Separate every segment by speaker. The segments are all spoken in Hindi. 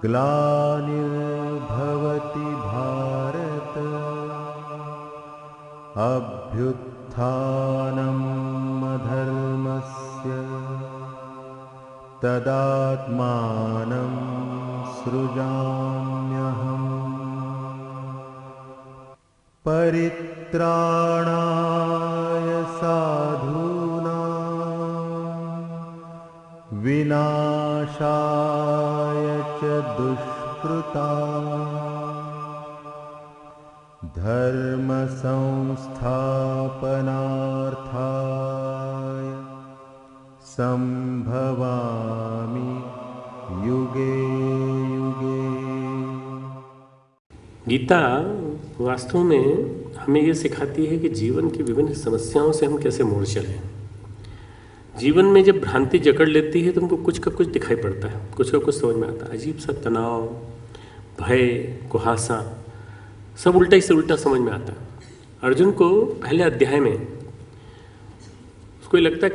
Speaker 1: ग्लानिर्भवति भारत अभ्युत्थानम् अधर्मस्य तदात्मानं सृजाम्यहम् परित्राणाय साधूनां विनाशाय च दुष्कृतां धर्म संस्थापनार्थाय संभवामि युगे युगे।
Speaker 2: गीता वास्तव में हमें ये सिखाती है कि जीवन की विभिन्न समस्याओं से हम कैसे मोड़ चलें। जीवन में जब भ्रांति जकड़ लेती है तो हमको कुछ का कुछ दिखाई पड़ता है, कुछ का कुछ समझ में आता है। अजीब सा तनाव, भय, कुहासा, सब उल्टा ही से उल्टा समझ में आता है। अर्जुन को पहले अध्याय में उसको ये लगता है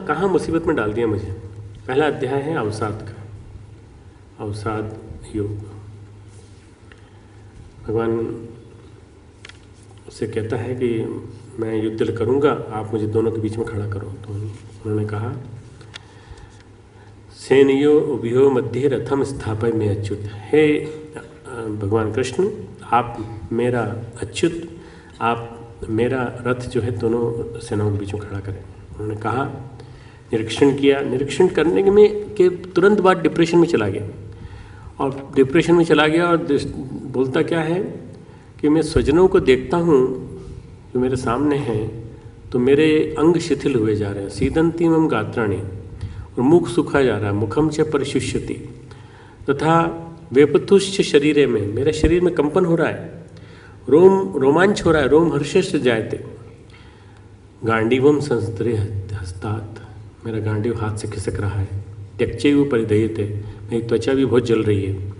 Speaker 2: कहाँ मुसीबत में डाल दिया मुझे। पहला अध्याय है अवसाद का, अवसाद योग। भगवान उससे कहता है कि मैं युद्ध करूंगा, आप मुझे दोनों के बीच में खड़ा करो। तो उन्होंने कहा सेनयो उभयो मध्य रथम स्थापय में अच्युत। हे भगवान कृष्ण, आप मेरा अच्युत, आप मेरा रथ जो है दोनों सेनाओं के बीच में खड़ा करें। उन्होंने कहा, निरीक्षण किया। निरीक्षण करने में के तुरंत बाद डिप्रेशन में चला गया, और डिप्रेशन में चला गया और बोलता क्या है कि मैं स्वजनों को देखता हूँ जो मेरे सामने हैं तो मेरे अंग शिथिल हुए जा रहे हैं। सीदंती मम गात्राणि, और मुख सूखा जा रहा है। मुखम च परिशुष्यति तथा वेपथुश्च शरीरे में, मेरे शरीर में कंपन हो रहा है, रोमांच हो रहा है, रोम हर्षश्च जायते। गांडीवम संस्तरे हस्तात, मेरा गांडीव हाथ से खिसक रहा है। त्यक्चैव परिदयते, मेरी त्वचा भी बहुत जल रही है।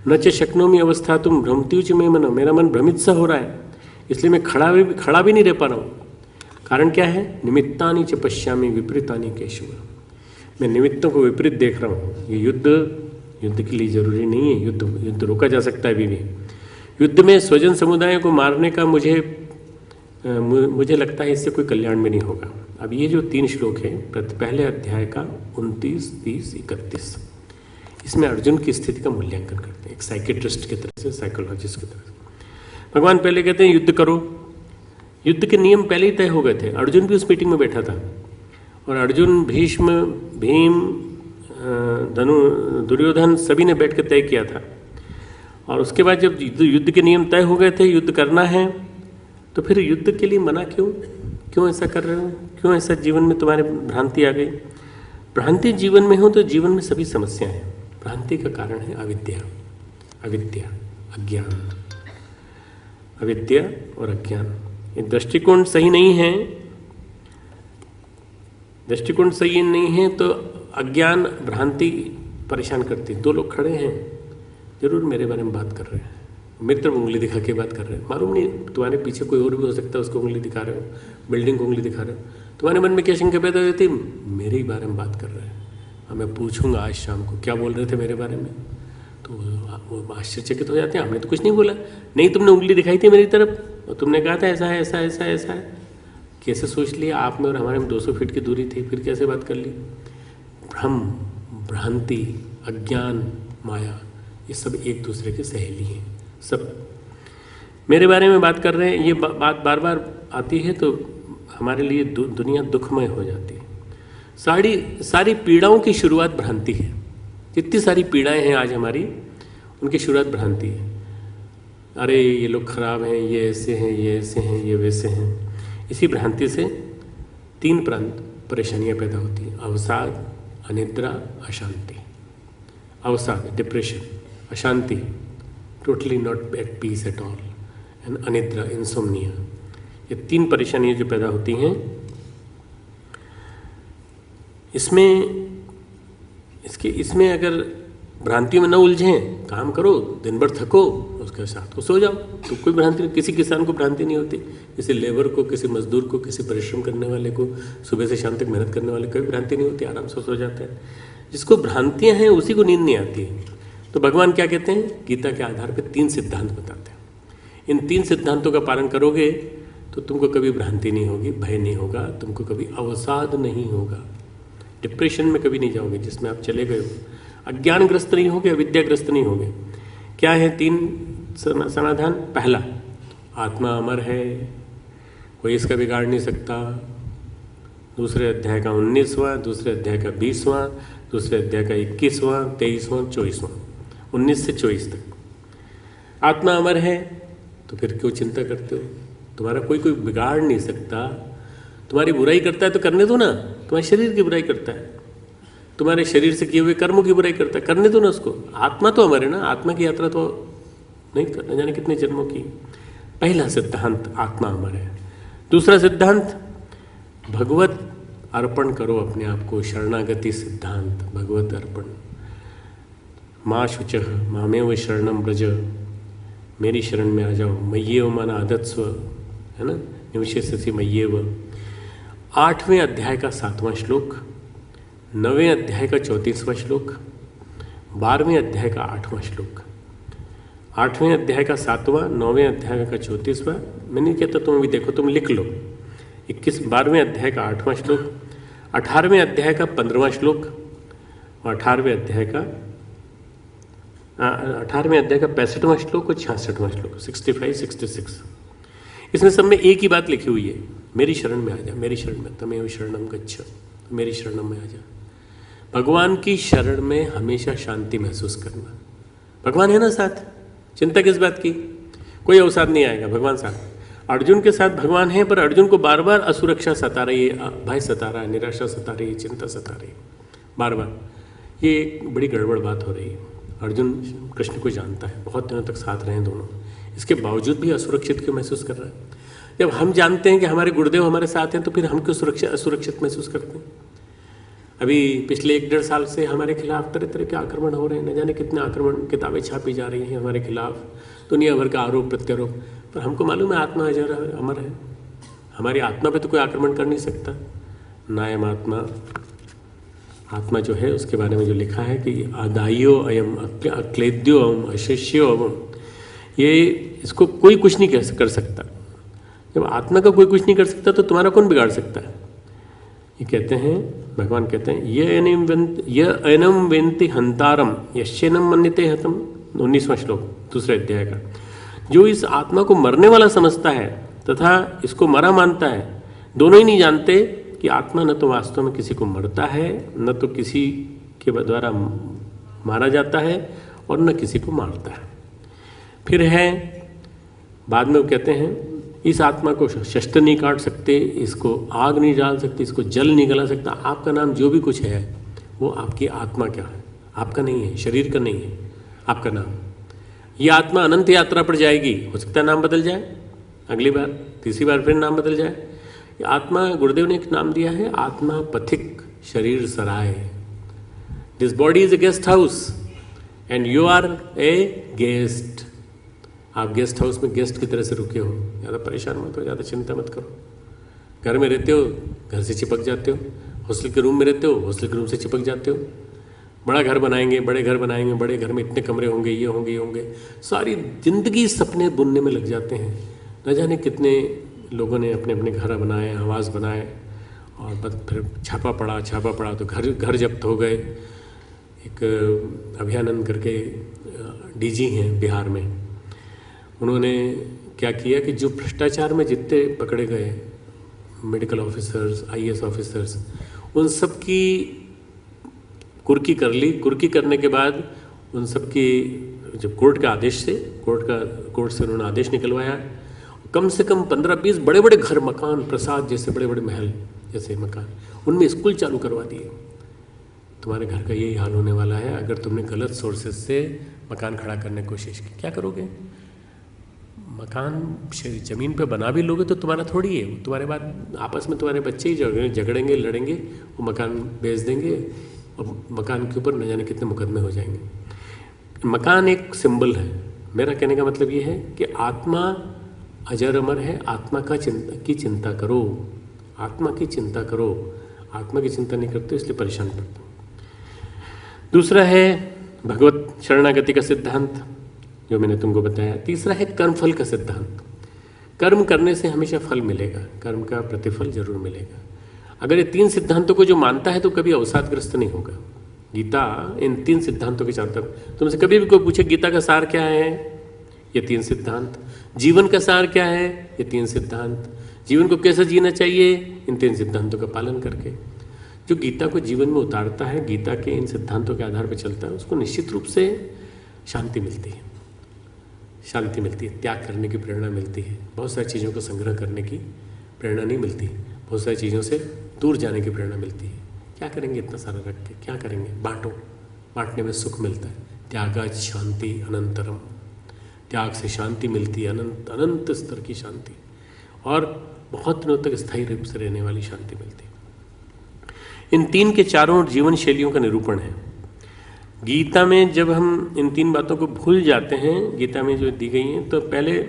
Speaker 2: न च शक्नोमि अवस्था तुम भ्रमत्युच में मन, मेरा मन भ्रमित सा हो रहा है, इसलिए मैं खड़ा भी नहीं रह पा रहा हूँ। कारण क्या है? निमित्तानि च पश्यामि विपरीतानि केशव, मैं निमित्तों को विपरीत देख रहा हूँ। ये युद्ध के लिए जरूरी नहीं है, युद्ध रोका जा सकता है अभी भी। युद्ध में स्वजन समुदाय को मारने का मुझे लगता है इससे कोई कल्याण भी नहीं होगा। अब ये जो 3 श्लोक हैं पहले अध्याय का 29, 30, 31, इसमें अर्जुन की स्थिति का मूल्यांकन करते हैं एक साइकेट्रिस्ट की तरह से, साइकोलॉजिस्ट की तरह से। भगवान पहले कहते हैं युद्ध करो। युद्ध के नियम पहले ही तय हो गए थे। अर्जुन भी उस मीटिंग में बैठा था, और अर्जुन, भीष्म, भीम, दुर्योधन सभी ने बैठ कर तय किया था। और उसके बाद जब युद्ध के नियम तय हो गए थे, युद्ध करना है, तो फिर युद्ध के लिए मना क्यों ऐसा कर रहे हो? क्यों ऐसा जीवन में तुम्हारे भ्रांति आ गई? भ्रांति जीवन में हो तो जीवन में सभी समस्याएं हैं। भ्रांति का कारण है अविद्या, अज्ञान। अविद्या और अज्ञान, ये दृष्टिकोण सही नहीं है। दृष्टिकोण सही नहीं है तो अज्ञान, भ्रांति परेशान करती। 2 लोग खड़े हैं, जरूर मेरे बारे में बात कर रहे हैं, मेरी तरफ उंगली दिखा के बात कर रहे हैं। मालूम नहीं तुम्हारे पीछे कोई और भी हो सकता है, उसको उंगली दिखा रहे हो, बिल्डिंग को उंगली दिखा रहे हो। तुम्हारे मन में क्या शंका पैदा होती है? मेरे ही बारे में बात कर रहे हैं। मैं पूछूंगा आज शाम को क्या बोल रहे थे मेरे बारे में, तो वो आश्चर्यचकित हो जाते हैं। हमने तो कुछ नहीं बोला। नहीं, तुमने उंगली दिखाई थी मेरी तरफ और तुमने कहा था ऐसा है, ऐसा ऐसा ऐसा है। कैसे सोच लिया? आप में और हमारे में 200 फीट की दूरी थी, फिर कैसे बात कर ली? भ्रम, भ्रांति, अज्ञान, माया, ये सब एक दूसरे के सहेली हैं। सब मेरे बारे में बात कर रहे हैं। ये बात बार बार आती है तो हमारे लिए दुनिया दुखमय हो जाती है। सारी पीड़ाओं की शुरुआत भ्रांति है। जितनी सारी पीड़ाएं हैं आज हमारी, उनकी शुरुआत भ्रांति है। अरे ये लोग खराब हैं, ये ऐसे हैं, ये ऐसे हैं, ये वैसे हैं। इसी भ्रांति से 3 परेशानियां पैदा होती हैं: अवसाद, अनिद्रा, अशांति। अवसाद, डिप्रेशन; अशांति, totally not at peace at all; and अनिद्रा, इंसोम्निया। ये 3 परेशानियां जो पैदा होती हैं, इसमें अगर भ्रांतियों में न उलझें, काम करो, दिन भर थको, उसके साथ को सो जाओ, तो कोई भ्रांति नहीं। किसी किसान को भ्रांति नहीं होती, किसी लेबर को, किसी मजदूर को, किसी परिश्रम करने वाले को, सुबह से शाम तक मेहनत करने वाले, कोई भ्रांति नहीं होती, आराम से सो जाता है। जिसको भ्रांतियां हैं उसी को नींद नहीं आती है। तो भगवान क्या कहते हैं, गीता के आधार पर 3 सिद्धांत बताते हैं। इन 3 सिद्धांतों का पालन करोगे तो तुमको कभी भ्रांति नहीं होगी, भय नहीं होगा, तुमको कभी अवसाद नहीं होगा, डिप्रेशन में कभी नहीं जाओगे जिसमें आप चले गए हो, अज्ञानग्रस्त नहीं होगे, अविद्याग्रस्त नहीं होगे। क्या है 3 समाधान? पहला, आत्मा अमर है, कोई इसका बिगाड़ नहीं सकता। दूसरे अध्याय का 19वां, दूसरे अध्याय का 20वां, दूसरे अध्याय का 21वां, 23वां, 24वां, 19 से 24 तक। आत्मा अमर है तो फिर क्यों चिंता करते हो? तुम्हारा कोई बिगाड़ नहीं सकता। तुम्हारी बुराई करता है तो करने दो ना, तुम्हारे शरीर की बुराई करता है, तुम्हारे शरीर से किए हुए कर्मों की बुराई करता है, करने दो ना उसको। आत्मा तो अमर है ना, आत्मा की यात्रा तो नहीं करना जाने कितने जन्मों की। पहला सिद्धांत, आत्मा अमर है। दूसरा सिद्धांत, भगवत अर्पण करो अपने आप को, शरणागति सिद्धांत, भगवत अर्पण। माँ शुचः मामेव शरणम ब्रज, मेरी शरण में आ जाओ, मय्येव मन आदत्स्व, है ना, निवशिष्यसि मय्येव। 8वें अध्याय का 7वां श्लोक, 9वें अध्याय का 34वां श्लोक, 12वें अध्याय का 8वां श्लोक। 8वें अध्याय का 7वां, 9वें अध्याय का 34वां। मैं नहीं कहता तुम भी देखो, तुम लिख लो। 12वें अध्याय का 8वां श्लोक, 18वें अध्याय का 15वां श्लोक और 18वें अध्याय का 65वां श्लोक और 66वां श्लोक, 65, 66। इसमें सब में एक ही बात लिखी हुई है, मेरी शरण में आ जा, मेरी शरण में, तमेव शरणम गच्छ, मेरी शरण में आ जा। भगवान की शरण में हमेशा शांति महसूस करना। भगवान है ना साथ, चिंता किस बात की? कोई अवसाद नहीं आएगा, भगवान साथ। अर्जुन के साथ भगवान है, पर अर्जुन को बार बार असुरक्षा सता रही है, भय सता रहा है, निराशा सता रही है, चिंता सता रही है बार बार। ये एक बड़ी गड़बड़ बात हो रही है। अर्जुन कृष्ण को जानता है, बहुत दिनों तक साथ रहे दोनों, इसके बावजूद भी असुरक्षित क्यों महसूस कर रहा है? जब हम जानते हैं कि हमारे गुरुदेव हमारे साथ हैं तो फिर हम क्यों असुरक्षित महसूस करते हैं? अभी पिछले 1-1.5 साल से हमारे खिलाफ तरह तरह के आक्रमण हो रहे हैं, न जाने कितने आक्रमण, किताबें छापी जा रही हैं हमारे खिलाफ, दुनिया भर का आरोप प्रत्यारोप। पर हमको मालूम है आत्मा अजर अमर है, हमारी आत्मा पे तो कोई आक्रमण कर नहीं सकता। नायम आत्मा, आत्मा जो है उसके बारे में जो लिखा है कि आदायो अयम अक्लेद्यो अवम अशिष्यो अवम, ये इसको कोई कुछ नहीं कर सकता। जब आत्मा का कोई कुछ नहीं कर सकता तो तुम्हारा कौन बिगाड़ सकता है? ये कहते हैं, भगवान कहते हैं, ये अनम वेंति हंतारम यश्चैनम मन्यते हतम, 19वां श्लोक दूसरे अध्याय का। जो इस आत्मा को मरने वाला समझता है तथा इसको मरा मानता है, दोनों ही नहीं जानते कि आत्मा न तो वास्तव में किसी को मरता है, न तो किसी के द्वारा मारा जाता है और न किसी को मारता है। फिर है बाद में वो कहते हैं, इस आत्मा को शस्त्र नहीं काट सकते, इसको आग नहीं डाल सकते, इसको जल नहीं गला सकता। आपका नाम जो भी कुछ है वो आपकी आत्मा क्या है, आपका नहीं है, शरीर का नहीं है आपका नाम। ये आत्मा अनंत यात्रा पर जाएगी, हो सकता है नाम बदल जाए, अगली बार तीसरी बार फिर नाम बदल जाए। ये आत्मा, गुरुदेव ने एक नाम दिया है, आत्मा पथिक शरीर सराय। This body is a guest house and you are a guest. आप गेस्ट हाउस में गेस्ट की तरह से रुके हो, ज़्यादा परेशान मत हो, ज़्यादा चिंता मत करो। घर में रहते हो, घर से चिपक जाते हो, हॉस्टल के रूम में रहते हो, हॉस्टल के रूम से चिपक जाते हो। बड़ा घर बनाएंगे, बड़े घर बनाएंगे, बड़े घर में इतने कमरे होंगे, ये होंगे, ये होंगे, सारी जिंदगी सपने बुनने में लग जाते हैं। न जाने कितने लोगों ने अपने अपने घर बनाए, आवास बनाए, और फिर छापा पड़ा तो घर जब्त हो गए। एक अभियानंद करके डीजी हैं बिहार में, उन्होंने क्या किया कि जो भ्रष्टाचार में जितने पकड़े गए मेडिकल ऑफिसर्स, IAS ऑफिसर्स, उन सब की कुर्की कर ली। कुर्की करने के बाद उन सब की जब कोर्ट का आदेश से कोर्ट से उन्होंने आदेश निकलवाया, कम से कम 15-20 बड़े बड़े घर, मकान, प्रसाद जैसे बड़े बड़े महल जैसे मकान, उनमें स्कूल चालू करवा दिए। तुम्हारे घर का यही हाल होने वाला है अगर तुमने गलत सोर्सेज से मकान खड़ा करने की कोशिश की। क्या करोगे? मकान ज़मीन पे बना भी लोगे तो तुम्हारा थोड़ी है, तुम्हारे बाद आपस में तुम्हारे बच्चे ही झगड़ेंगे, लड़ेंगे, वो मकान बेच देंगे और मकान के ऊपर न जाने कितने मुकदमे हो जाएंगे। मकान एक सिंबल है। मेरा कहने का मतलब ये है कि आत्मा अजर अमर है, आत्मा की चिंता करो, आत्मा की चिंता करो। आत्मा की चिंता नहीं करते इसलिए परेशान पड़ते हो। दूसरा है भगवत शरणागति का सिद्धांत जो मैंने तुमको बताया। तीसरा है कर्मफल का सिद्धांत। कर्म करने से हमेशा फल मिलेगा, कर्म का प्रतिफल जरूर मिलेगा। अगर ये 3 सिद्धांतों को जो मानता है तो कभी अवसादग्रस्त नहीं होगा। गीता इन 3 सिद्धांतों के चारों तरफ, तुमसे कभी भी कोई पूछे गीता का सार क्या है, ये 3 सिद्धांत। जीवन का सार क्या है, ये 3 सिद्धांत। जीवन को कैसे जीना चाहिए, इन 3 सिद्धांतों का पालन करके। जो गीता को जीवन में उतारता है, गीता के इन सिद्धांतों के आधार पर चलता है, उसको निश्चित रूप से शांति मिलती है, शांति मिलती है, त्याग करने की प्रेरणा मिलती है। बहुत सारी चीज़ों को संग्रह करने की प्रेरणा नहीं मिलती, बहुत सारी चीज़ों से दूर जाने की प्रेरणा मिलती है। क्या करेंगे इतना सारा रख के, क्या करेंगे, बांटो, बांटने में सुख मिलता है। त्यागाज शांति अनंतरम, त्याग से शांति मिलती है, अनंत अनंत स्तर की शांति, और बहुत दिनों तक स्थायी रूप से रहने वाली शांति मिलती है। इन 3 के चारों जीवन शैलियों का निरूपण है गीता में। जब हम इन 3 बातों को भूल जाते हैं, गीता में जो दी गई हैं, तो पहले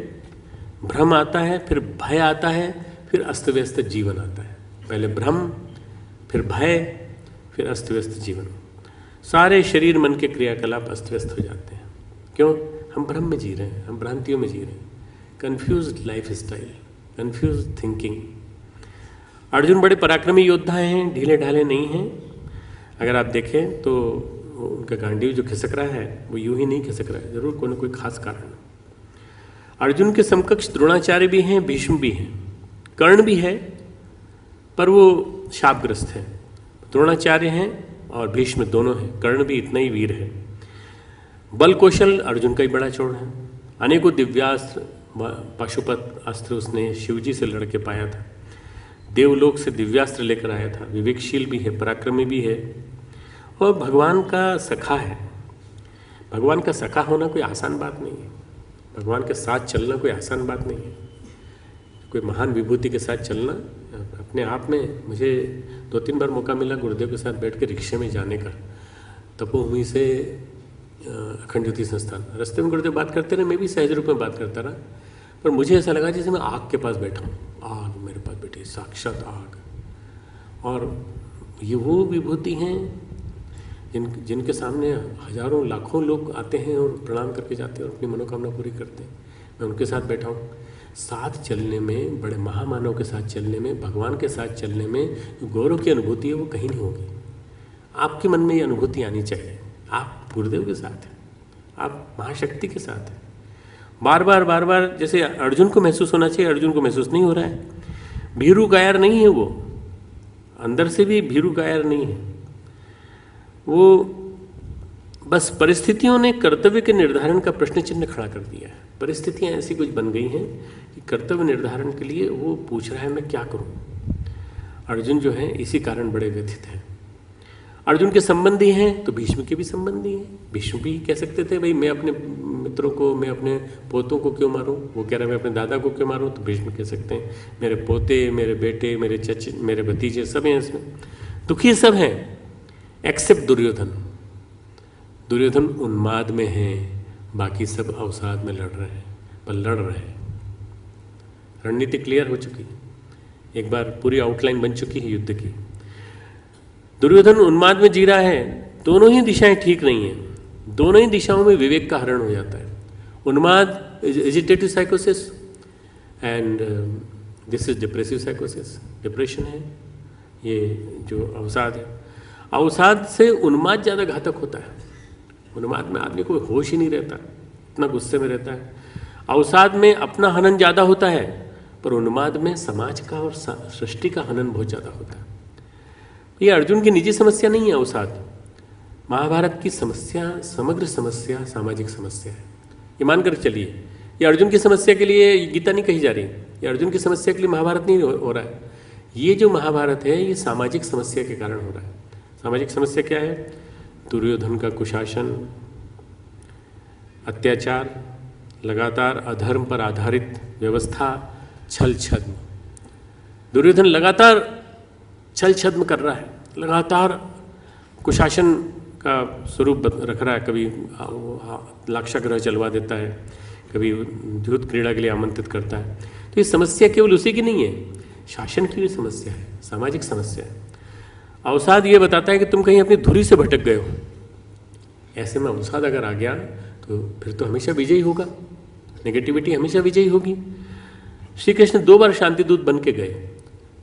Speaker 2: भ्रम आता है, फिर भय आता है, फिर अस्त व्यस्त जीवन आता है। पहले भ्रम, फिर भय, फिर अस्त व्यस्त जीवन। सारे शरीर मन के क्रियाकलाप अस्त व्यस्त हो जाते हैं। क्यों? हम भ्रम में जी रहे हैं, हम भ्रांतियों में जी रहे हैं। Confused life style, confused thinking. Arjun बड़े पराक्रमी योद्धा हैं, ढीले ढाले नहीं हैं। अगर आप देखें तो उनका गांडीव जो खिसक रहा है वो यूं ही नहीं खिसक रहा है, जरूर कोई ना कोई खास कारण। अर्जुन के समकक्ष द्रोणाचार्य भी हैं, भीष्म भी हैं, कर्ण भी है, पर वो शापग्रस्त है। द्रोणाचार्य हैं और भीष्म दोनों हैं, कर्ण भी इतना ही वीर है। बल कौशल अर्जुन का ही बड़ा चौड़ है। अनेकों दिव्यास्त्र, पाशुपत अस्त्र उसने शिवजी से लड़के पाया था, देवलोक से दिव्यास्त्र लेकर आया था, विवेकशील भी है, पराक्रमी भी है, और भगवान का सखा है। भगवान का सखा होना कोई आसान बात नहीं है, भगवान के साथ चलना कोई आसान बात नहीं है। कोई महान विभूति के साथ चलना अपने आप में, मुझे 2-3 बार मौका मिला गुरुदेव के साथ बैठ के रिक्शे में जाने का, तपोभूमि से अखंड ज्योति संस्थान। रास्ते में गुरुदेव बात करते रहे, मैं भी सहज रूप में बात करता रहा, पर मुझे ऐसा लगा जैसे मैं आग के पास बैठा हूँ। आग मेरे पास बैठी, साक्षात आग। और ये वो विभूति हैं जिनके सामने हजारों लाखों लोग आते हैं और प्रणाम करके जाते हैं और अपनी मनोकामना पूरी करते हैं। मैं उनके साथ बैठा हूँ। साथ चलने में, बड़े महामानव के साथ चलने में, भगवान के साथ चलने में गौरव की अनुभूति है वो कहीं नहीं होगी। आपके मन में ये अनुभूति आनी चाहिए, आप गुरुदेव के साथ हैं, आप महाशक्ति के साथ हैं। बार बार जैसे अर्जुन को महसूस होना चाहिए, अर्जुन को महसूस नहीं हो रहा है। भीरू कायर नहीं है वो, अंदर से भी भीरू कायर नहीं है वो। बस परिस्थितियों ने कर्तव्य के निर्धारण का प्रश्न चिन्ह खड़ा कर दिया है। परिस्थितियां ऐसी कुछ बन गई हैं कि कर्तव्य निर्धारण के लिए वो पूछ रहा है मैं क्या करूं। अर्जुन जो है इसी कारण बड़े व्यथित हैं। अर्जुन के संबंधी हैं तो भीष्म के भी संबंधी हैं। भीष्म भी कह सकते थे भाई मैं अपने मित्रों को, मैं अपने पोतों को क्यों मारूं, वो कह रहा है मैं अपने दादा को क्यों मारूं, तो भीष्म कह सकते हैं मेरे पोते, मेरे बेटे, मेरे चचे, मेरे भतीजे सब हैं इसमें, दुखी सब हैं एक्सेप्ट दुर्योधन। दुर्योधन उन्माद में है, बाकी सब अवसाद में लड़ रहे हैं, पर लड़ रहे हैं। रणनीति क्लियर हो चुकी है, एक बार पूरी आउटलाइन बन चुकी है युद्ध की। दुर्योधन उन्माद में जी रहा है, दोनों ही दिशाएं ठीक नहीं हैं, दोनों ही दिशाओं में विवेक का हरण हो जाता है। उन्माद एजिटेटिव साइकोसिस and this is depressive साइकोसिस, depression है ये जो अवसाद है। अवसाद से उन्माद ज़्यादा घातक होता है। उन्माद में आदमी को होश ही नहीं रहता, इतना गुस्से में रहता है। अवसाद में अपना हनन ज़्यादा होता है, पर उन्माद में समाज का और सृष्टि का हनन बहुत ज़्यादा होता है। ये अर्जुन की निजी समस्या नहीं है अवसाद, महाभारत की समस्या, समग्र समस्या, सामाजिक समस्या है। ये मानकर चलिए, ये अर्जुन की समस्या के लिए गीता नहीं कही जा रही, ये अर्जुन की समस्या के लिए महाभारत नहीं हो रहा है। ये जो महाभारत है ये सामाजिक समस्या के कारण हो रहा है। सामाजिक समस्या क्या है? दुर्योधन का कुशासन, अत्याचार, लगातार अधर्म पर आधारित व्यवस्था, छल छद्म। दुर्योधन लगातार छल छद्म कर रहा है, लगातार कुशासन का स्वरूप रख रहा है। कभी लाक्षागृह चलवा देता है, कभी युद्ध क्रीड़ा के लिए आमंत्रित करता है। तो ये समस्या केवल उसी की नहीं है, शासन की भी समस्या है, सामाजिक समस्या है। अवसाद ये बताता है कि तुम कहीं अपनी धुरी से भटक गए हो, ऐसे में अवसाद अगर आ गया तो फिर तो हमेशा विजयी होगा, नेगेटिविटी हमेशा विजयी होगी। श्री कृष्ण 2 बार शांति दूत बन के गए,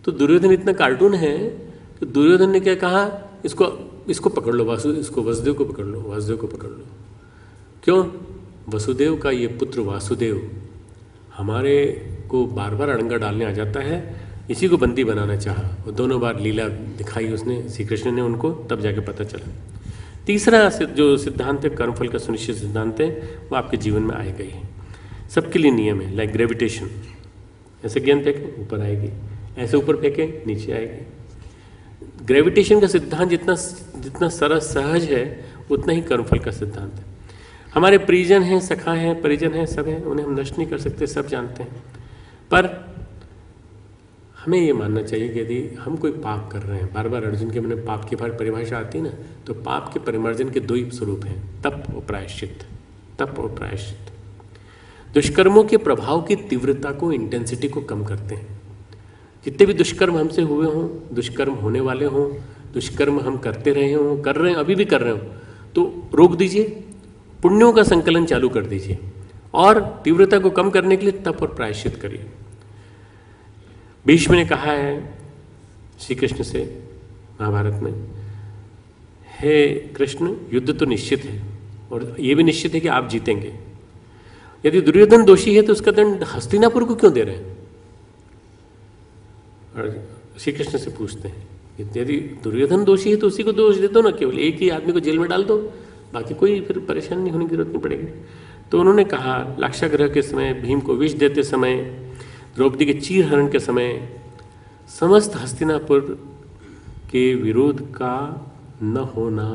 Speaker 2: तो दुर्योधन इतना कार्टून है कि दुर्योधन ने क्या कहा, इसको पकड़ लो, वसुदेव को पकड़ लो, वासुदेव को पकड़ लो। क्यों? वसुदेव का ये पुत्र वासुदेव हमारे को बार बार अड़ंगा डालने आ जाता है, इसी को बंदी बनाना चाहा। और दोनों बार लीला दिखाई उसने, श्री कृष्ण ने उनको, तब जाके पता चला। तीसरा जो सिद्धांत है, कर्मफल का सुनिश्चित सिद्धांत है, वो आपके जीवन में आएगा ही। सबके लिए नियम है, लाइक ग्रेविटेशन। ऐसे गेंद फेंके ऊपर आएगी, ऐसे ऊपर फेंके नीचे आएगी। ग्रेविटेशन का सिद्धांत जितना सरल सहज है, उतना ही कर्मफल का सिद्धांत है। हमारे परिजन हैं, सखा हैं, परिजन हैं, सब हैं, उन्हें हम नष्ट नहीं कर सकते, सब जानते हैं। पर हमें ये मानना चाहिए कि यदि हम कोई पाप कर रहे हैं, बार बार अर्जुन के मन में पाप की परिभाषा आती है ना, तो पाप के परिमार्जन के 2 ही स्वरूप हैं, तप और प्रायश्चित। तप और प्रायश्चित दुष्कर्मों के प्रभाव की तीव्रता को, इंटेंसिटी को कम करते हैं। जितने भी दुष्कर्म हमसे हुए हों, दुष्कर्म होने वाले हों, दुष्कर्म हम करते रहे हों, कर रहे हैं, अभी भी कर रहे हो, तो रोक दीजिए, पुण्यों का संकलन चालू कर दीजिए और तीव्रता को कम करने के लिए तप और प्रायश्चित करिए। भीष्म ने कहा है श्री कृष्ण से महाभारत में, हे कृष्ण, युद्ध तो निश्चित है और ये भी निश्चित है कि आप जीतेंगे। यदि दुर्योधन दोषी है तो उसका दंड हस्तिनापुर को क्यों दे रहे हैं? और श्री कृष्ण से पूछते हैं, यदि दुर्योधन दोषी है तो उसी को दोष दे दो ना, केवल एक ही आदमी को जेल में डाल दो, बाकी कोई फिर परेशान नहीं होने की जरूरत नहीं पड़ेगी। तो उन्होंने कहा, लाक्षागृह के समय, भीम को विष देते समय, द्रौपदी के चीरहरण के समय, समस्त हस्तिनापुर के विरोध का न होना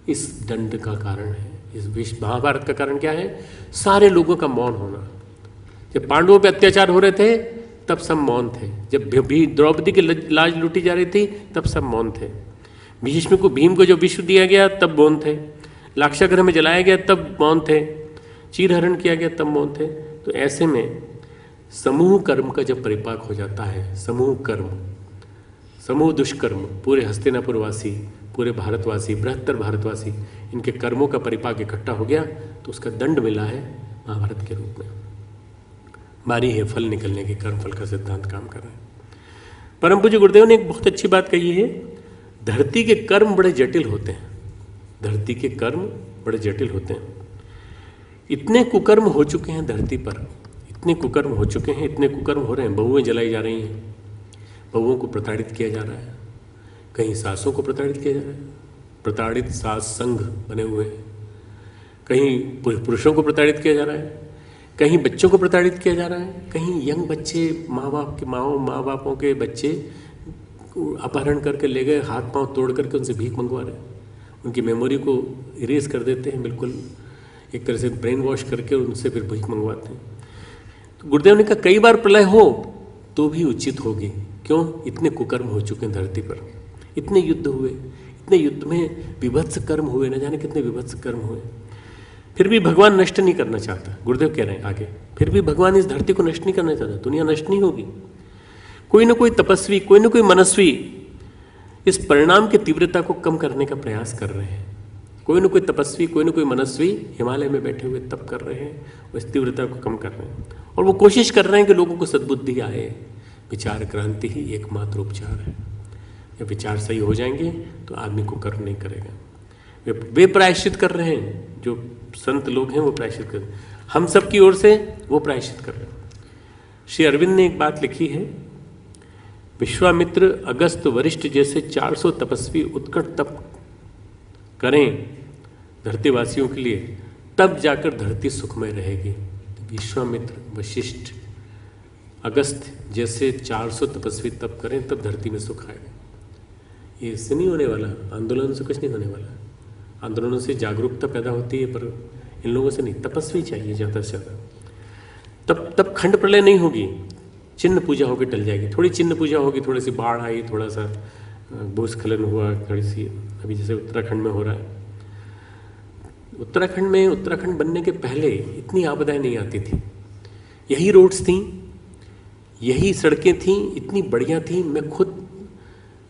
Speaker 2: इस दंड का कारण है। इस विश्व महाभारत का कारण क्या है? सारे लोगों का मौन होना। जब पांडवों पे अत्याचार हो रहे थे तब सब मौन थे, जब भी द्रौपदी की लाज लूटी जा रही थी तब सब मौन थे, भीम को जो विष दिया गया तब मौन थे, लाक्षागृह में जलाया गया तब मौन थे, चीरहरण किया गया तब मौन थे। तो ऐसे में समूह कर्म का जब परिपाक हो जाता है, समूह कर्म, समूह दुष्कर्म, पूरे हस्तिनापुरवासी, पूरे भारतवासी, बृहत्तर भारतवासी, इनके कर्मों का परिपाक इकट्ठा हो गया, तो उसका दंड मिला है महाभारत के रूप में। बारी है फल निकलने की, कर्मफल का सिद्धांत काम कर रहे हैं। परम पूज्य गुरुदेव ने एक बहुत अच्छी बात कही है, धरती के कर्म बड़े जटिल होते हैं, धरती के कर्म बड़े जटिल होते हैं। इतने कुकर्म हो चुके हैं धरती पर, इतने कुकर्म हो चुके हैं, इतने कुकर्म हो रहे हैं, बहुएं जलाई जा रही हैं, बहुओं को प्रताड़ित किया जा रहा है, कहीं सासों को प्रताड़ित किया जा रहा है, प्रताड़ित सास संघ बने हुए हैं, कहीं पुरुषों को प्रताड़ित किया जा रहा है, कहीं बच्चों को प्रताड़ित किया जा रहा है, कहीं यंग बच्चे, माँ बापों के बच्चे अपहरण करके ले गए, हाथ पांव तोड़ करके उनसे भीख मंगवा रहे हैं, उनकी मेमोरी को इरेज कर देते हैं, बिल्कुल एक तरह से ब्रेन वॉश करके उनसे फिर भीख मंगवाते हैं। तो गुरुदेव ने कहा कई बार प्रलय हो तो भी उचित होगी। क्यों? इतने कुकर्म हो चुके हैं धरती पर, इतने युद्ध हुए, इतने युद्ध में विभत्स कर्म हुए, न जाने कितने विभत्स कर्म हुए, फिर भी भगवान नष्ट नहीं करना चाहता। गुरुदेव कह रहे हैं आगे, फिर भी भगवान इस धरती को नष्ट नहीं करना चाहता, दुनिया नष्ट नहीं होगी। कोई ना कोई तपस्वी, कोई ना कोई मनस्वी इस परिणाम की तीव्रता को कम करने का प्रयास कर रहे हैं। कोई ना कोई तपस्वी, कोई ना कोई मनस्वी हिमालय में बैठे हुए तप कर रहे हैं, वो इस तीव्रता को कम कर रहे हैं, और वो कोशिश कर रहे हैं कि लोगों को सद्बुद्धि आए। विचार क्रांति ही एकमात्र उपचार है। जब विचार सही हो जाएंगे तो आदमी को कर्म नहीं करेगा। वे प्रायश्चित कर रहे हैं, जो संत लोग हैं वो प्रायश्चित कर रहे हैं, हम सब की ओर से वो प्रायश्चित कर रहे हैं। श्री अरविंद ने एक बात लिखी है, विश्वामित्र, अगस्त, वरिष्ठ जैसे 400 तपस्वी उत्कट तप करें धरतीवासियों के लिए, तब जाकर धरती सुखमय रहेगी। विश्वामित्र, वशिष्ठ, अगस्त जैसे 400 तपस्वी तप करें तब धरती में सुख आएगा। ये इससे नहीं होने वाला, आंदोलन से कुछ नहीं होने वाला। आंदोलनों से जागरूकता पैदा होती है, पर इन लोगों से नहीं। तपस्वी चाहिए ज़्यादा से ज़्यादा। तब खंड प्रलय नहीं होगी, चिन्ह पूजा होकर टल जाएगी। थोड़ी चिन्ह पूजा होगी, थोड़ी सी बाढ़ आई, थोड़ा सा भूस्खलन हुआ, थोड़ी सी अभी जैसे उत्तराखंड में हो रहा है। उत्तराखंड बनने के पहले इतनी आपदाएं नहीं आती थी। यही रोड्स थी, यही सड़कें थीं, इतनी बढ़िया थी। मैं खुद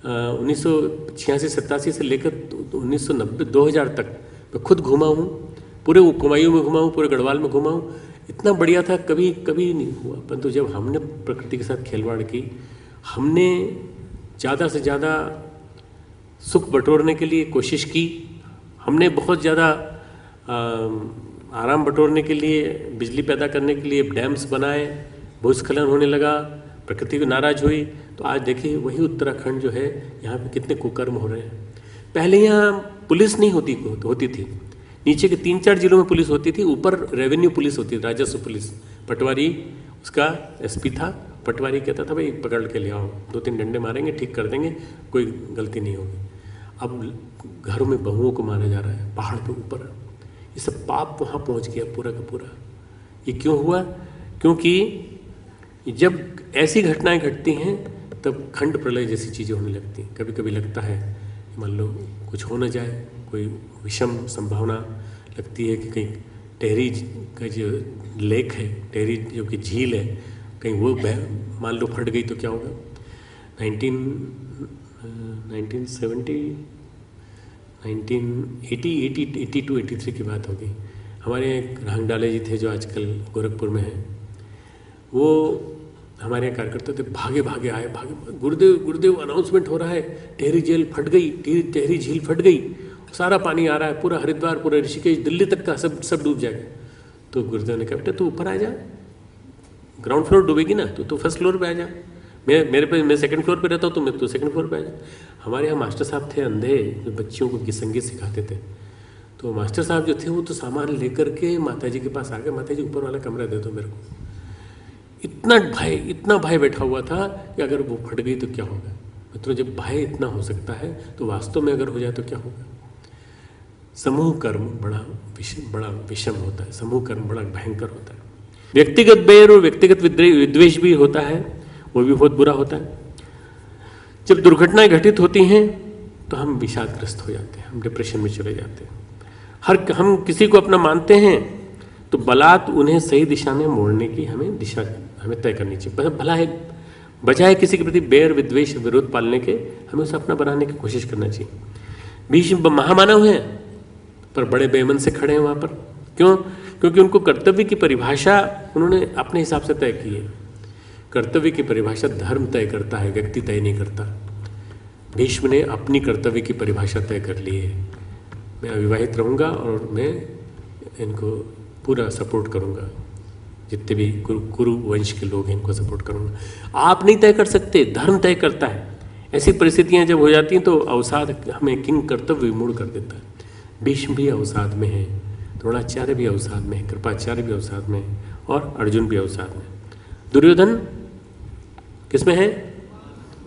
Speaker 2: 1986-87 से लेकर 1990-2000 तक मैं खुद घूमा हूँ, पूरे कुमायूं में घूमा हूँ, पूरे गढ़वाल में घूमा हूँ, इतना बढ़िया था, कभी कभी नहीं हुआ। परंतु जब हमने प्रकृति के साथ खेलवाड़ की, हमने ज़्यादा से ज़्यादा सुख बटोरने के लिए कोशिश की, हमने बहुत ज़्यादा आराम बटोरने के लिए, बिजली पैदा करने के लिए डैम्स बनाए, भूस्खलन होने लगा, प्रकृति को नाराज हुई, तो आज देखिए वही उत्तराखंड जो है यहाँ पे कितने कुकर्म हो रहे हैं। पहले यहाँ पुलिस नहीं होती थी, नीचे के 3-4 जिलों में पुलिस होती थी, ऊपर रेवेन्यू पुलिस होती थी, राजस्व पुलिस। पटवारी उसका एसपी था, पटवारी कहता था भाई पकड़ के ले आओ, 2-3 डंडे मारेंगे, ठीक कर देंगे, कोई गलती नहीं होगी। अब घरों में बहुओं को मारा जा रहा है, पहाड़ के ऊपर। ये सब पाप वहाँ पहुँच गया पूरा का पूरा। ये क्यों हुआ? क्योंकि जब ऐसी घटनाएं घटती हैं तब खंड प्रलय जैसी चीज़ें होने लगती हैं। कभी कभी लगता है मान लो कुछ हो न जाए, कोई विषम संभावना लगती है कि कहीं टेहरी का जो लेक है, टेहरी जो कि झील है, कहीं वो मान लो फट गई तो क्या होगा। 1982-83 की बात होगी। हमारे एक रांगडाले जी थे जो आजकल गोरखपुर में हैं, वो हमारे यहाँ कार्यकर्ता थे, भागे भागे आए, गुरुदेव अनाउंसमेंट हो रहा है, टेहरी जेल फट गई, टेहरी झील फट गई, सारा पानी आ रहा है, पूरा हरिद्वार, पूरा ऋषिकेश, दिल्ली तक का सब डूब जाएगा। तो गुरुदेव ने कहा बेटा तू ऊपर आ जा, ग्राउंड फ्लोर डूबेगी ना, तो फर्स्ट फ्लोर पे आ जा, मैं सेकंड फ्लोर पे रहता हूँ, तो सेकंड फ्लोर पे आ जा। हमारे यहाँ मास्टर साहब थे अंधे, जो बच्चियों को संगीत सिखाते थे। तो मास्टर साहब जो थे वो तो सामान लेकर के माताजी के पास आ गए, माताजी ऊपर वाला कमरा दे दो मेरे को। इतना भय बैठा हुआ था कि अगर वो फट गई तो क्या होगा। मित्रों, जब भय इतना हो सकता है तो वास्तव में अगर हो जाए तो क्या होगा। समूह कर्म बड़ा विषम होता है, समूह कर्म बड़ा भयंकर होता है। व्यक्तिगत बैर और व्यक्तिगत विद्वेष भी होता है, वो भी बहुत बुरा होता है। जब दुर्घटनाएं घटित होती हैं तो हम विषादग्रस्त हो जाते हैं, हम डिप्रेशन में चले जाते हैं। हम किसी को अपना मानते हैं तो बलात् उन्हें सही दिशा में मोड़ने की हमें तय करनी चाहिए। भला है, बजाय किसी के प्रति बैर विद्वेष विरोध पालने के, हमें उसे अपना बनाने की कोशिश करना चाहिए। भीष्म महामानव हैं पर बड़े बेमन से खड़े हैं वहाँ पर। क्यों? क्योंकि उनको कर्तव्य की परिभाषा उन्होंने अपने हिसाब से तय की है। कर्तव्य की परिभाषा धर्म तय करता है, व्यक्ति तय नहीं करता। भीष्म ने अपनी कर्तव्य की परिभाषा तय कर ली है। मैं अविवाहित रहूँगा और मैं इनको पूरा सपोर्ट करूँगा, जितने भी कुरु वंश के लोग हैं इनको सपोर्ट करूँगा। आप नहीं तय कर सकते, धर्म तय करता है। ऐसी परिस्थितियाँ जब हो जाती हैं तो अवसाद हमें किंग कर्तव्य विमूढ़ कर देता है। भीष्म भी अवसाद में है, द्रोणाचार्य भी अवसाद में है, कृपाचार्य भी अवसाद में है और अर्जुन भी अवसाद में। दुर्योधन किस में है?